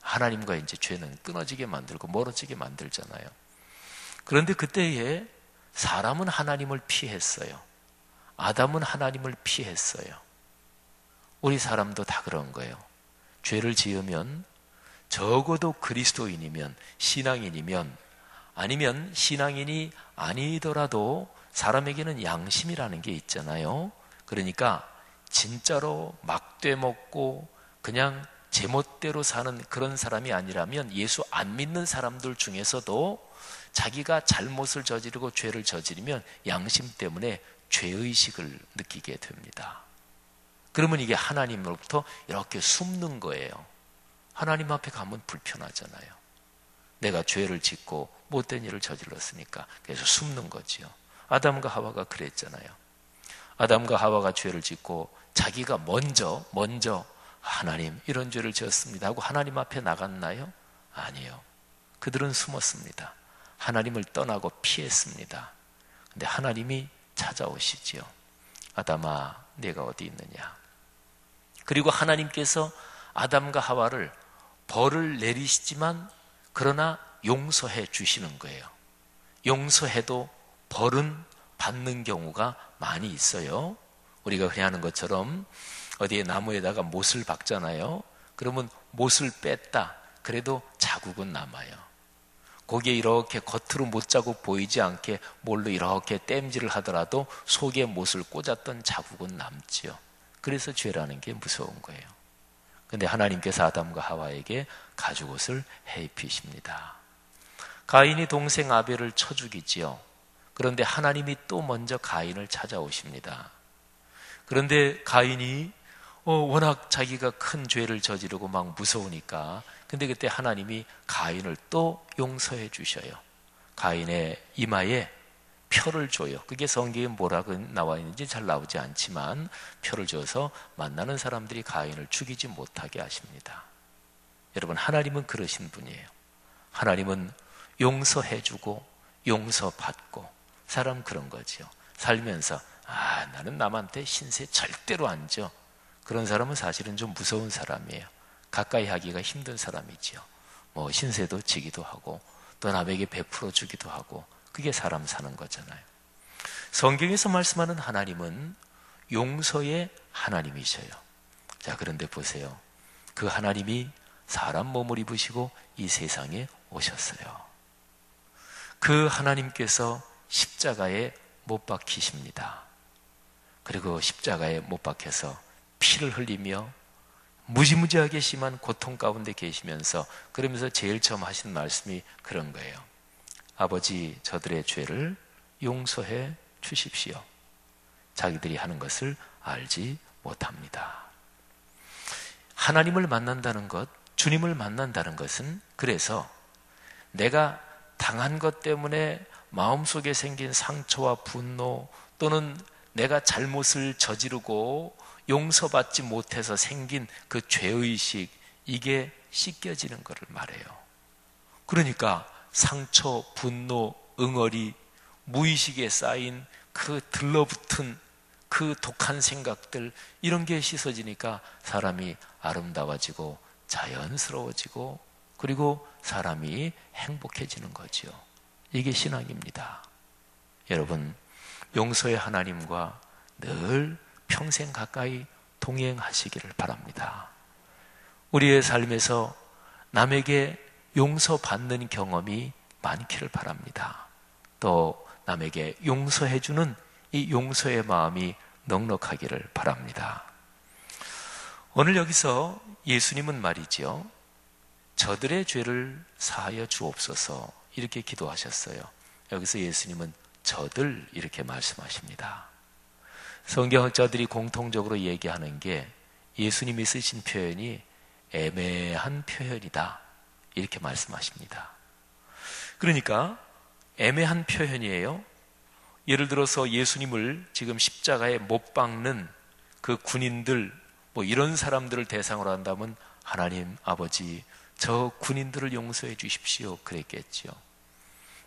하나님과 이제 죄는 끊어지게 만들고 멀어지게 만들잖아요. 그런데 그때에 사람은 하나님을 피했어요. 아담은 하나님을 피했어요. 우리 사람도 다 그런 거예요. 죄를 지으면 적어도 그리스도인이면, 신앙인이면, 아니면 신앙인이 아니더라도 사람에게는 양심이라는 게 있잖아요. 그러니까 진짜로 막돼 먹고 그냥 제멋대로 사는 그런 사람이 아니라면, 예수 안 믿는 사람들 중에서도 자기가 잘못을 저지르고 죄를 저지르면 양심 때문에 죄의식을 느끼게 됩니다. 그러면 이게 하나님으로부터 이렇게 숨는 거예요. 하나님 앞에 가면 불편하잖아요. 내가 죄를 짓고 못된 일을 저질렀으니까. 그래서 숨는 거지요. 아담과 하와가 그랬잖아요. 아담과 하와가 죄를 짓고 자기가 먼저 하나님 이런 죄를 지었습니다 하고 하나님 앞에 나갔나요? 아니요. 그들은 숨었습니다. 하나님을 떠나고 피했습니다. 근데 하나님이 찾아오시지요. 아담아, 네가 어디 있느냐? 그리고 하나님께서 아담과 하와를 벌을 내리시지만 그러나 용서해 주시는 거예요. 용서해도 벌은 받는 경우가 많이 있어요. 우리가 그냥 하는 것처럼 어디에 나무에다가 못을 박잖아요. 그러면 못을 뺐다. 그래도 자국은 남아요. 거기에 이렇게 겉으로 못 자국 보이지 않게 뭘로 이렇게 땜질을 하더라도 속에 못을 꽂았던 자국은 남지요. 그래서 죄라는 게 무서운 거예요. 근데 하나님께서 아담과 하와에게 가죽옷을 해입히십니다. 가인이 동생 아벨을 쳐 죽이지요. 그런데 하나님이 또 먼저 가인을 찾아오십니다. 그런데 가인이 워낙 자기가 큰 죄를 저지르고 막 무서우니까, 근데 그때 하나님이 가인을 또 용서해 주셔요. 가인의 이마에 표를 줘요. 그게 성경에 뭐라고 나와 있는지 잘 나오지 않지만 표를 줘서 만나는 사람들이 가인을 죽이지 못하게 하십니다. 여러분, 하나님은 그러신 분이에요. 하나님은 용서해주고 용서받고, 사람 그런 거지요. 살면서 나는 남한테 신세 절대로 안 져. 그런 사람은 사실은 좀 무서운 사람이에요. 가까이 하기가 힘든 사람이지요. 신세도 지기도 하고 또 남에게 베풀어 주기도 하고, 그게 사람 사는 거잖아요. 성경에서 말씀하는 하나님은 용서의 하나님이셔요. 자, 그런데 보세요. 그 하나님이 사람 몸을 입으시고 이 세상에 오셨어요. 그 하나님께서 십자가에 못 박히십니다. 그리고 십자가에 못 박혀서 피를 흘리며 무지무지하게 심한 고통 가운데 계시면서, 그러면서 제일 처음 하신 말씀이 그런 거예요. 아버지, 저들의 죄를 용서해 주십시오. 자기들이 하는 것을 알지 못합니다. 하나님을 만난다는 것, 주님을 만난다는 것은, 그래서 내가 당한 것 때문에 마음속에 생긴 상처와 분노, 또는 내가 잘못을 저지르고 용서받지 못해서 생긴 그 죄의식, 이게 씻겨지는 것을 말해요. 그러니까 상처, 분노, 응어리, 무의식에 쌓인 그 들러붙은 그 독한 생각들, 이런 게 씻어지니까 사람이 아름다워지고 자연스러워지고, 그리고 사람이 행복해지는 거죠. 이게 신앙입니다. 여러분, 용서의 하나님과 늘 평생 가까이 동행하시기를 바랍니다. 우리의 삶에서 남에게 용서받는 경험이 많기를 바랍니다. 또 남에게 용서해주는 이 용서의 마음이 넉넉하기를 바랍니다. 오늘 여기서 예수님은 말이죠, 저들의 죄를 사하여 주옵소서 이렇게 기도하셨어요. 여기서 예수님은 저들 이렇게 말씀하십니다. 성경학자들이 공통적으로 얘기하는 게 예수님이 쓰신 표현이 애매한 표현이다 이렇게 말씀하십니다. 그러니까 애매한 표현이에요. 예를 들어서 예수님을 지금 십자가에 못 박는 그 군인들, 이런 사람들을 대상으로 한다면 하나님 아버지 저 군인들을 용서해 주십시오 그랬겠죠.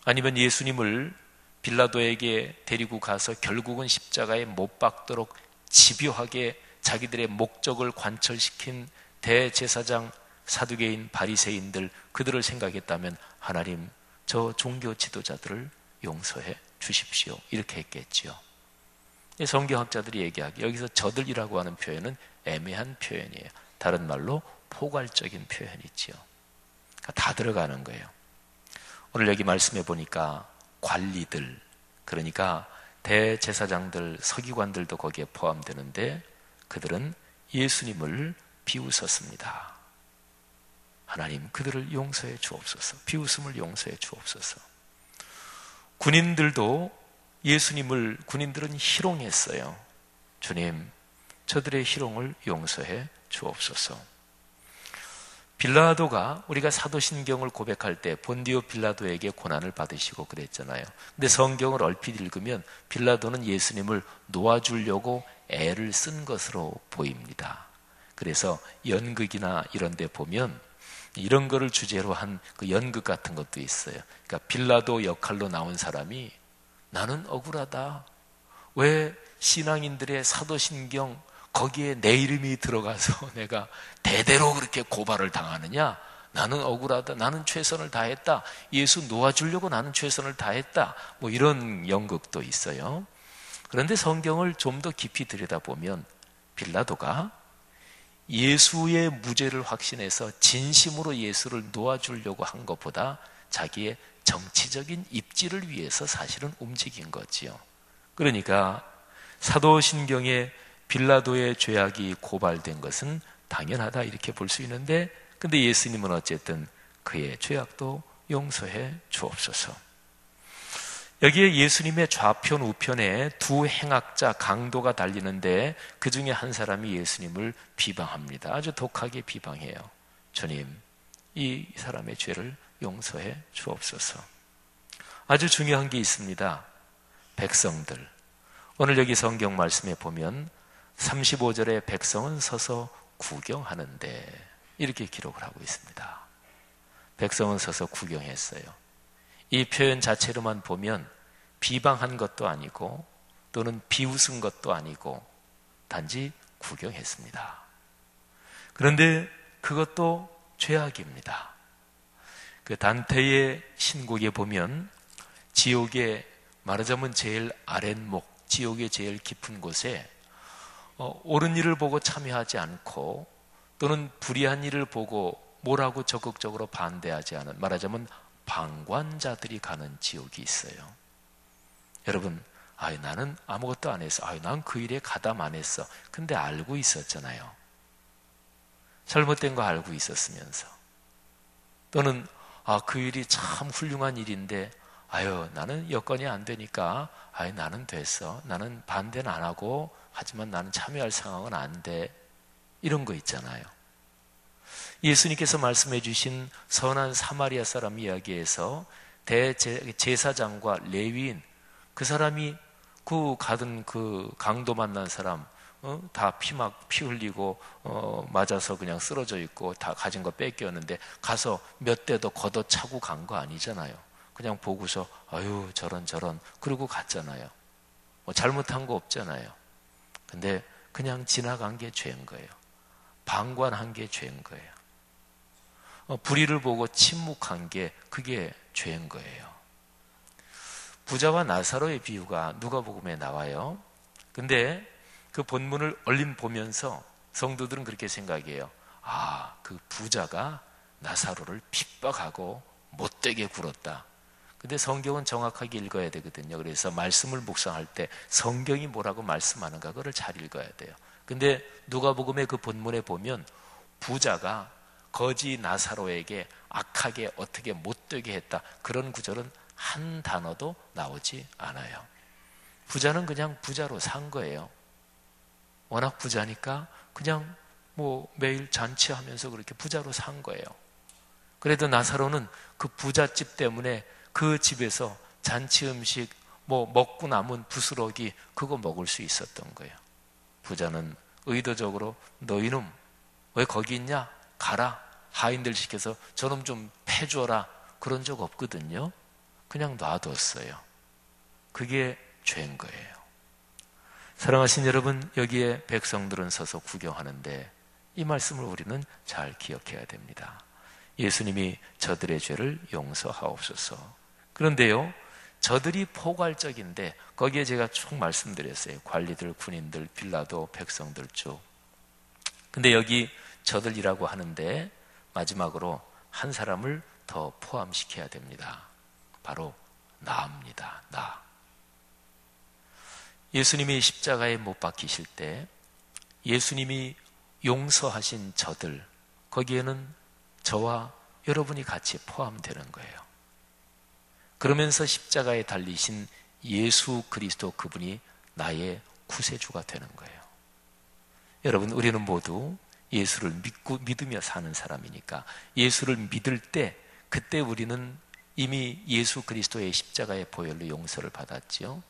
아니면 예수님을 빌라도에게 데리고 가서 결국은 십자가에 못 박도록 집요하게 자기들의 목적을 관철시킨 대제사장, 사두개인, 바리새인들, 그들을 생각했다면 하나님 저 종교 지도자들을 용서해 주십시오 이렇게 했겠죠. 성경학자들이 얘기하기 여기서 저들이라고 하는 표현은 애매한 표현이에요. 다른 말로 포괄적인 표현이지요. 다 들어가는 거예요. 오늘 여기 말씀해 보니까 관리들, 그러니까 대제사장들, 서기관들도 거기에 포함되는데 그들은 예수님을 비웃었습니다. 하나님 그들을 용서해 주옵소서. 비웃음을 용서해 주옵소서. 군인들도 군인들은 희롱했어요. 주님, 저들의 희롱을 용서해 주옵소서. 빌라도가 우리가 사도신경을 고백할 때 본디오 빌라도에게 고난을 받으시고 그랬잖아요. 근데 성경을 얼핏 읽으면 빌라도는 예수님을 놓아주려고 애를 쓴 것으로 보입니다. 그래서 연극이나 이런 데 보면 이런 거를 주제로 한 그 연극 같은 것도 있어요. 그러니까 빌라도 역할로 나온 사람이 나는 억울하다. 왜 신앙인들의 사도신경 거기에 내 이름이 들어가서 내가 대대로 그렇게 고발을 당하느냐? 나는 억울하다. 나는 최선을 다했다. 예수 놓아주려고 나는 최선을 다했다. 이런 연극도 있어요. 그런데 성경을 좀 더 깊이 들여다보면 빌라도가 예수의 무죄를 확신해서 진심으로 예수를 놓아주려고 한 것보다 자기의 정치적인 입지를 위해서 사실은 움직인 거지요. 그러니까 사도신경에 빌라도의 죄악이 고발된 것은 당연하다 이렇게 볼 수 있는데, 근데 예수님은 어쨌든 그의 죄악도 용서해 주옵소서. 여기에 예수님의 좌편 우편에 두 행악자 강도가 달리는데 그 중에 한 사람이 예수님을 비방합니다. 아주 독하게 비방해요. 주님, 이 사람의 죄를 용서해 주옵소서. 아주 중요한 게 있습니다. 백성들. 오늘 여기 성경 말씀에 보면 35절에 백성은 서서 구경하는데 이렇게 기록을 하고 있습니다. 백성은 서서 구경했어요. 이 표현 자체로만 보면 비방한 것도 아니고 또는 비웃은 것도 아니고 단지 구경했습니다. 그런데 그것도 죄악입니다. 그 단테의 신곡에 보면 지옥의 말하자면 제일 아랫목, 지옥의 제일 깊은 곳에 옳은 일을 보고 참여하지 않고 또는 불의한 일을 보고 뭐라고 적극적으로 반대하지 않은, 말하자면 방관자들이 가는 지옥이 있어요. 여러분, 나는 아무것도 안 했어. 난 그 일에 가담 안 했어. 근데 알고 있었잖아요. 잘못된 거 알고 있었으면서. 또는 그 일이 참 훌륭한 일인데 나는 여건이 안 되니까 나는 됐어. 나는 반대는 안 하고 하지만 나는 참여할 상황은 안 돼. 이런 거 있잖아요. 예수님께서 말씀해 주신 선한 사마리아 사람 이야기에서 대제사장과 레위인, 그 사람이 가던 그 강도 만난 사람 다 피 흘리고 맞아서 그냥 쓰러져 있고 다 가진 거 뺏겼는데 가서 몇 대도 걷어차고 간 거 아니잖아요. 그냥 보고서 저런 그러고 갔잖아요. 잘못한 거 없잖아요. 근데 그냥 지나간 게 죄인 거예요. 방관한 게 죄인 거예요. 불의를 보고 침묵한 게 그게 죄인 거예요. 부자와 나사로의 비유가 누가복음에 나와요. 근데 그 본문을 얼른 보면서 성도들은 그렇게 생각해요. 그 부자가 나사로를 핍박하고 못되게 굴었다. 근데 성경은 정확하게 읽어야 되거든요. 그래서 말씀을 묵상할 때 성경이 뭐라고 말씀하는가 그걸 잘 읽어야 돼요. 근데 누가복음의 그 본문에 보면 부자가 거지 나사로에게 악하게 어떻게 못되게 했다, 그런 구절은 한 단어도 나오지 않아요. 부자는 그냥 부자로 산 거예요. 워낙 부자니까 그냥 뭐 매일 잔치하면서 그렇게 부자로 산 거예요. 그래도 나사로는 그 부잣집 때문에 그 집에서 잔치 음식 뭐 먹고 남은 부스러기 그거 먹을 수 있었던 거예요. 부자는 의도적으로 너희는 왜 거기 있냐? 가라. 하인들 시켜서 저놈 좀 패줘라. 그런 적 없거든요. 그냥 놔뒀어요. 그게 죄인 거예요. 사랑하신 여러분, 여기에 백성들은 서서 구경하는데 이 말씀을 우리는 잘 기억해야 됩니다. 예수님이 저들의 죄를 용서하옵소서. 그런데요, 저들이 포괄적인데 거기에 제가 쭉 말씀드렸어요. 관리들, 군인들, 빌라도, 백성들 쭉. 근데 여기 저들이라고 하는데 마지막으로 한 사람을 더 포함시켜야 됩니다. 바로 나입니다. 나. 예수님이 십자가에 못 박히실 때 예수님이 용서하신 저들, 거기에는 저와 여러분이 같이 포함되는 거예요. 그러면서 십자가에 달리신 예수 그리스도, 그분이 나의 구세주가 되는 거예요. 여러분, 우리는 모두 예수를 믿으며 사는 사람이니까 예수를 믿을 때 그때 우리는 이미 예수 그리스도의 십자가의 보혈로 용서를 받았지요.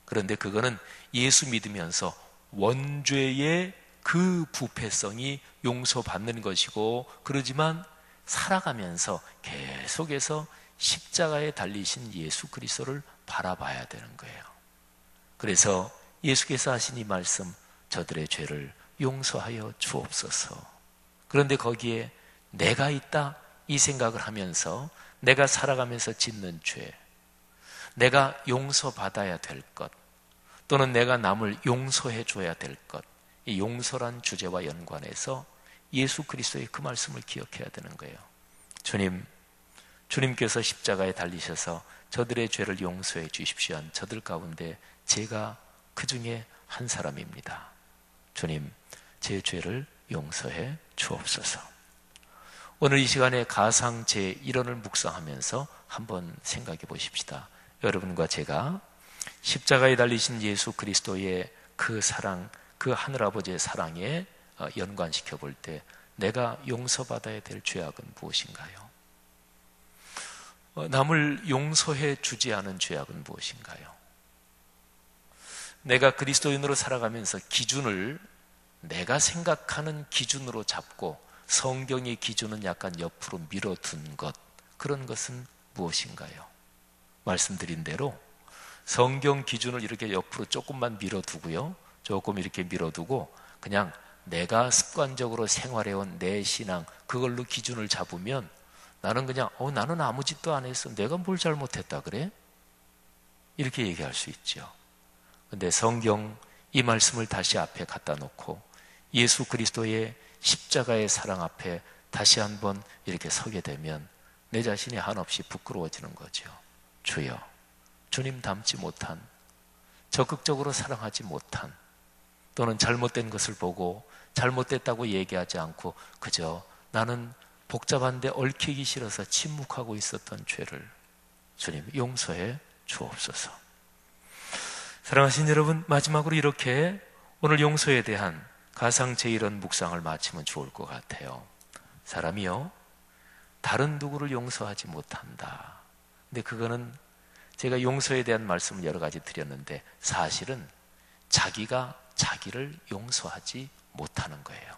그런데 그거는 예수 믿으면서 원죄의 그 부패성이 용서받는 것이고, 그러지만 살아가면서 계속해서 십자가에 달리신 예수 그리스도를 바라봐야 되는 거예요. 그래서 예수께서 하신 이 말씀, 저들의 죄를 용서하여 주옵소서. 그런데 거기에 내가 있다 이 생각을 하면서 내가 살아가면서 짓는 죄, 내가 용서받아야 될 것, 또는 내가 남을 용서해 줘야 될 것, 이 용서란 주제와 연관해서 예수 그리스도의 그 말씀을 기억해야 되는 거예요. 주님께서 십자가에 달리셔서 저들의 죄를 용서해 주십시오 한 저들 가운데 제가 그 중에 한 사람입니다. 주님, 제 죄를 용서해 주옵소서. 오늘 이 시간에 가상 제1원을 묵상하면서 한번 생각해 보십시다. 여러분과 제가 십자가에 달리신 예수 그리스도의 그 사랑, 그 하늘아버지의 사랑에 연관시켜 볼 때 내가 용서받아야 될 죄악은 무엇인가요? 남을 용서해 주지 않은 죄악은 무엇인가요? 내가 그리스도인으로 살아가면서 기준을 내가 생각하는 기준으로 잡고 성경의 기준은 약간 옆으로 밀어둔 것, 그런 것은 무엇인가요? 말씀드린 대로 성경 기준을 이렇게 옆으로 조금만 밀어두고요, 조금 이렇게 밀어두고 그냥 내가 습관적으로 생활해온 내 신앙, 그걸로 기준을 잡으면 나는 그냥 나는 아무 짓도 안 했어, 내가 뭘 잘못했다 그래? 이렇게 얘기할 수 있죠. 근데 성경 이 말씀을 다시 앞에 갖다 놓고 예수 그리스도의 십자가의 사랑 앞에 다시 한번 이렇게 서게 되면 내 자신이 한없이 부끄러워지는 거죠. 주여, 주님 닮지 못한, 적극적으로 사랑하지 못한, 또는 잘못된 것을 보고 잘못됐다고 얘기하지 않고 그저 나는 복잡한데 얽히기 싫어서 침묵하고 있었던 죄를 주님 용서해 주옵소서. 사랑하신 여러분, 마지막으로 이렇게 오늘 용서에 대한 가상 제1원 묵상을 마치면 좋을 것 같아요. 사람이요, 다른 누구를 용서하지 못한다. 근데 그거는 제가 용서에 대한 말씀을 여러 가지 드렸는데 사실은 자기가 자기를 용서하지 못하는 거예요.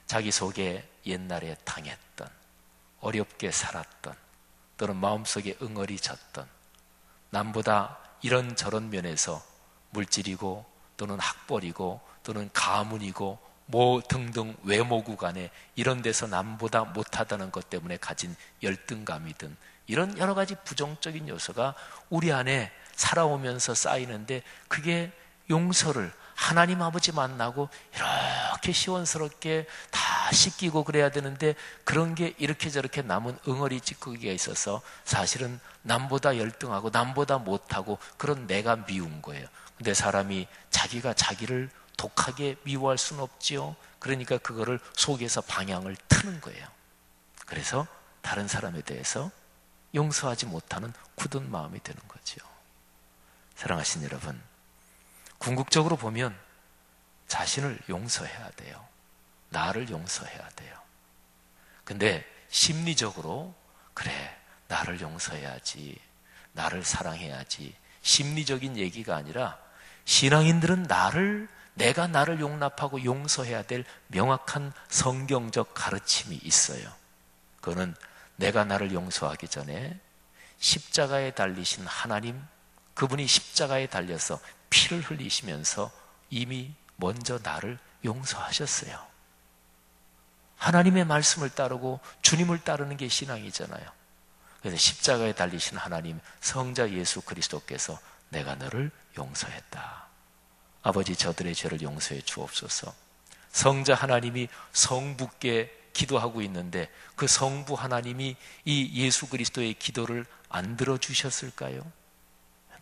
자기 속에 옛날에 당했던, 어렵게 살았던, 또는 마음속에 응어리졌던, 남보다 이런저런 면에서 물질이고 또는 학벌이고 또는 가문이고 뭐 등등 외모 구간에 이런 데서 남보다 못하다는 것 때문에 가진 열등감이든 이런 여러 가지 부정적인 요소가 우리 안에 살아오면서 쌓이는데, 그게 용서를 하나님 아버지 만나고 이렇게 시원스럽게 다 씻기고 그래야 되는데 그런 게 이렇게 저렇게 남은 응어리 찌꺼기가 있어서 사실은 남보다 열등하고 남보다 못하고 그런 내가 미운 거예요. 근데 사람이 자기가 자기를 독하게 미워할 수는 없지요. 그러니까 그거를 속에서 방향을 트는 거예요. 그래서 다른 사람에 대해서 용서하지 못하는 굳은 마음이 되는 거죠. 사랑하신 여러분, 궁극적으로 보면 자신을 용서해야 돼요. 나를 용서해야 돼요. 근데 심리적으로 그래, 나를 용서해야지, 나를 사랑해야지, 심리적인 얘기가 아니라 신앙인들은 내가 나를 용납하고 용서해야 될 명확한 성경적 가르침이 있어요. 그거는 내가 나를 용서하기 전에 십자가에 달리신 하나님, 그분이 십자가에 달려서 피를 흘리시면서 이미 먼저 나를 용서하셨어요. 하나님의 말씀을 따르고 주님을 따르는 게 신앙이잖아요. 그래서 십자가에 달리신 하나님, 성자 예수 그리스도께서 내가 너를 용서했다. 아버지, 저들의 죄를 용서해 주옵소서. 성자 하나님이 성부께 기도하고 있는데 그 성부 하나님이 이 예수 그리스도의 기도를 안 들어주셨을까요?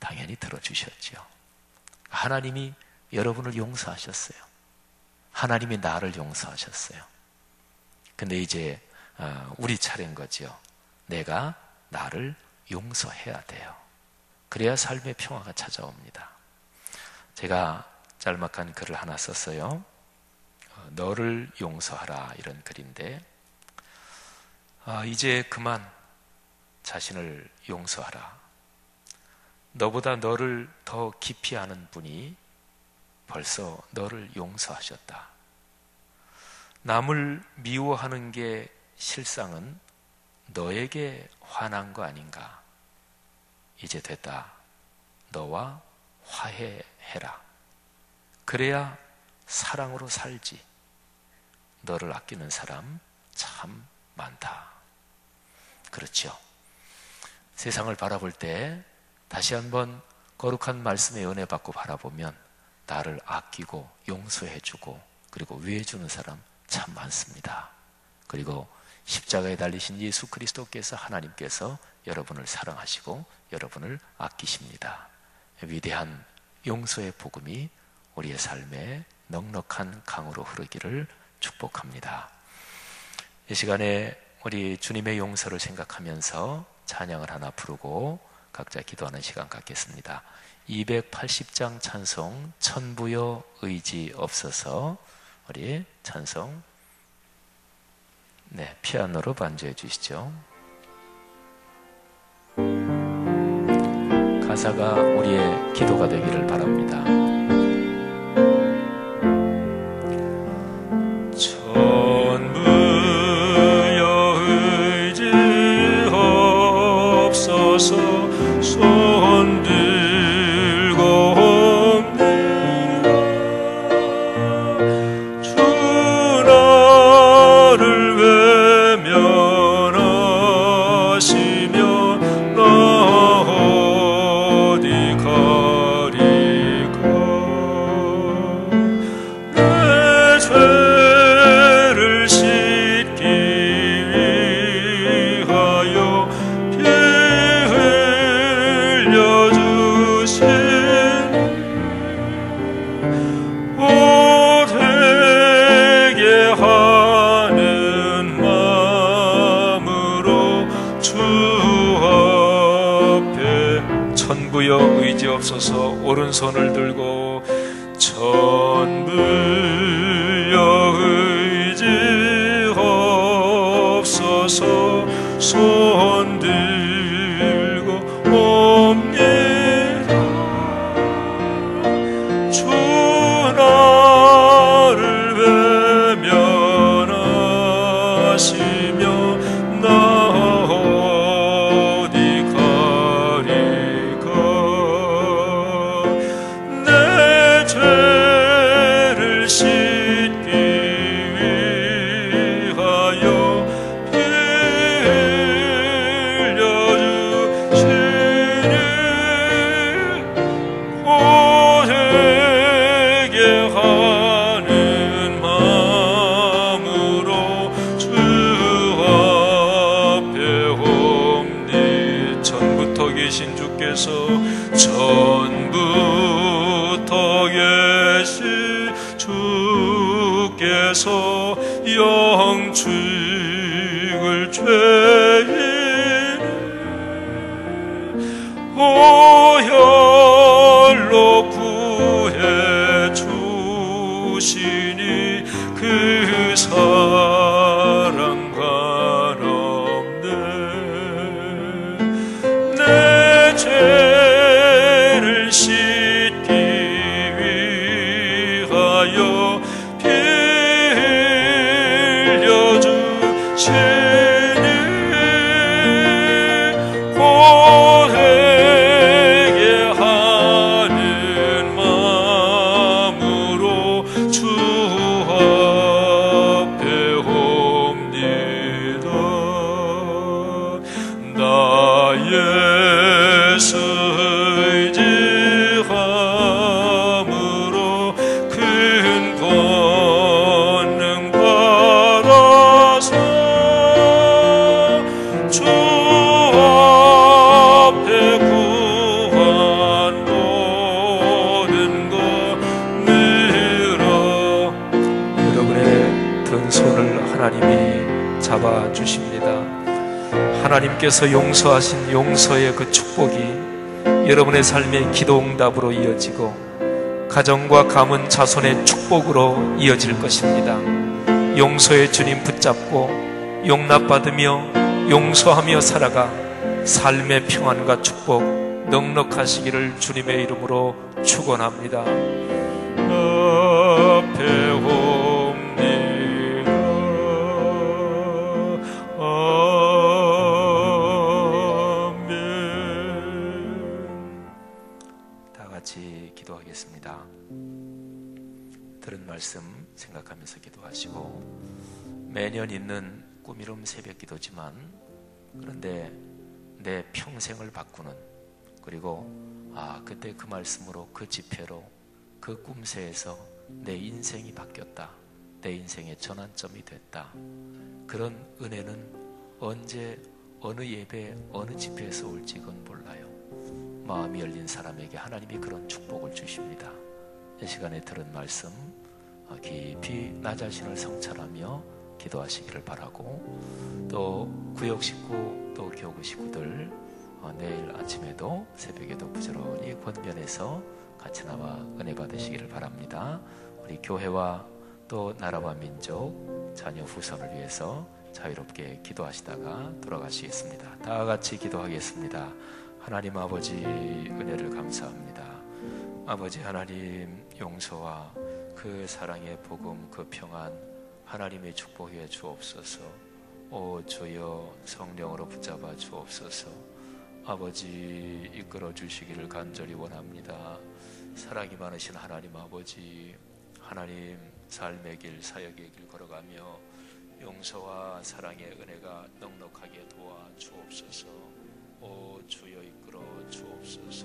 당연히 들어주셨죠. 하나님이 여러분을 용서하셨어요. 하나님이 나를 용서하셨어요. 근데 이제 우리 차례인 거죠. 내가 나를 용서해야 돼요. 그래야 삶의 평화가 찾아옵니다. 제가 짤막한 글을 하나 썼어요. 너를 용서하라, 이런 글인데, 이제 그만 자신을 용서하라. 너보다 너를 더 깊이 아는 분이 벌써 너를 용서하셨다. 남을 미워하는 게 실상은 너에게 화난 거 아닌가? 이제 됐다. 너와 화해해라. 그래야 사랑으로 살지. 너를 아끼는 사람 참 많다. 그렇죠. 세상을 바라볼 때 다시 한번 거룩한 말씀의 은혜 받고 바라보면 나를 아끼고 용서해주고 그리고 위해주는 사람 참 많습니다. 그리고 십자가에 달리신 예수 그리스도께서, 하나님께서 여러분을 사랑하시고 여러분을 아끼십니다. 위대한 용서의 복음이 우리의 삶에 넉넉한 강으로 흐르기를 축복합니다. 이 시간에 우리 주님의 용서를 생각하면서 찬양을 하나 부르고 각자 기도하는 시간 갖겠습니다. 280장 찬송 천부여 의지 없어서, 우리 찬송 피아노로 반주해 주시죠. 가사가 우리의 기도가 되기를 바랍니다. 천부여 의지 없어서 손 들고 옵니다. 주 나를 외면하시며 나 어디 가리까. 내 죄를 씻기 위하여 피 흘려주신 오되게 하는 마음으로 주 앞에 천부여 의지 없어서 오른손을 들고 천부여 의지 없어서 손 들고 옵니다. 주 나를 외면하시며 나 어디 가리까. 내 죄를 씻기 위하여 피 흘려주시니 오되게 하는 마음으로 주 앞에 옵니. 전부터 계신 주께서 전부터 계시 주께서 영축을 죄인을 보혈로 구해 주시니 그 사랑 가없네. 내 죄를 씻기 위하여 빌려주시니 고되게 하는 마음으로 주 앞에 옵니다. 나의 의지함으로 큰 권능 받아서 주 앞에 구한 모든 것 밀어. 여러분의 든 손을 하나님이 잡아주십니다. 하나님께서 용서하신 용서의 그 축복이 여러분의 삶의 기도응답으로 이어지고 가정과 가문 자손의 축복으로 이어질 것입니다. 용서의 주님 붙잡고 용납받으며 용서하며 살아가 삶의 평안과 축복 넉넉하시기를 주님의 이름으로 축원합니다. 앞에 옵니다. 아멘. 다 같이 기도하겠습니다. 들은 말씀 생각하면서 기도하시고, 매년 있는 꾸미름 새벽 기도지만 그런데 내 평생을 바꾸는, 그리고 그때 그 말씀으로 그 집회로 그 꿈새에서 내 인생이 바뀌었다, 내 인생의 전환점이 됐다, 그런 은혜는 언제 어느 예배 어느 집회에서 올지 그건 몰라요. 마음이 열린 사람에게 하나님이 그런 축복을 주십니다. 이 시간에 들은 말씀 깊이 나 자신을 성찰하며 기도하시기를 바라고, 또 구역 식구 또 교구 식구들 내일 아침에도 새벽에도 부지런히 권면해서 같이 나와 은혜 받으시기를 바랍니다. 우리 교회와 또 나라와 민족 자녀 후손을 위해서 자유롭게 기도하시다가 돌아가시겠습니다. 다 같이 기도하겠습니다. 하나님 아버지 은혜를 감사합니다. 아버지 하나님, 용서와 그 사랑의 복음, 그 평안 하나님의 축복해 주옵소서. 오 주여, 성령으로 붙잡아 주옵소서. 아버지 이끌어 주시기를 간절히 원합니다. 사랑이 많으신 하나님 아버지, 하나님 삶의 길, 사역의 길 걸어가며 용서와 사랑의 은혜가 넉넉하게 도와 주옵소서. 오 주여 이끌어 주옵소서.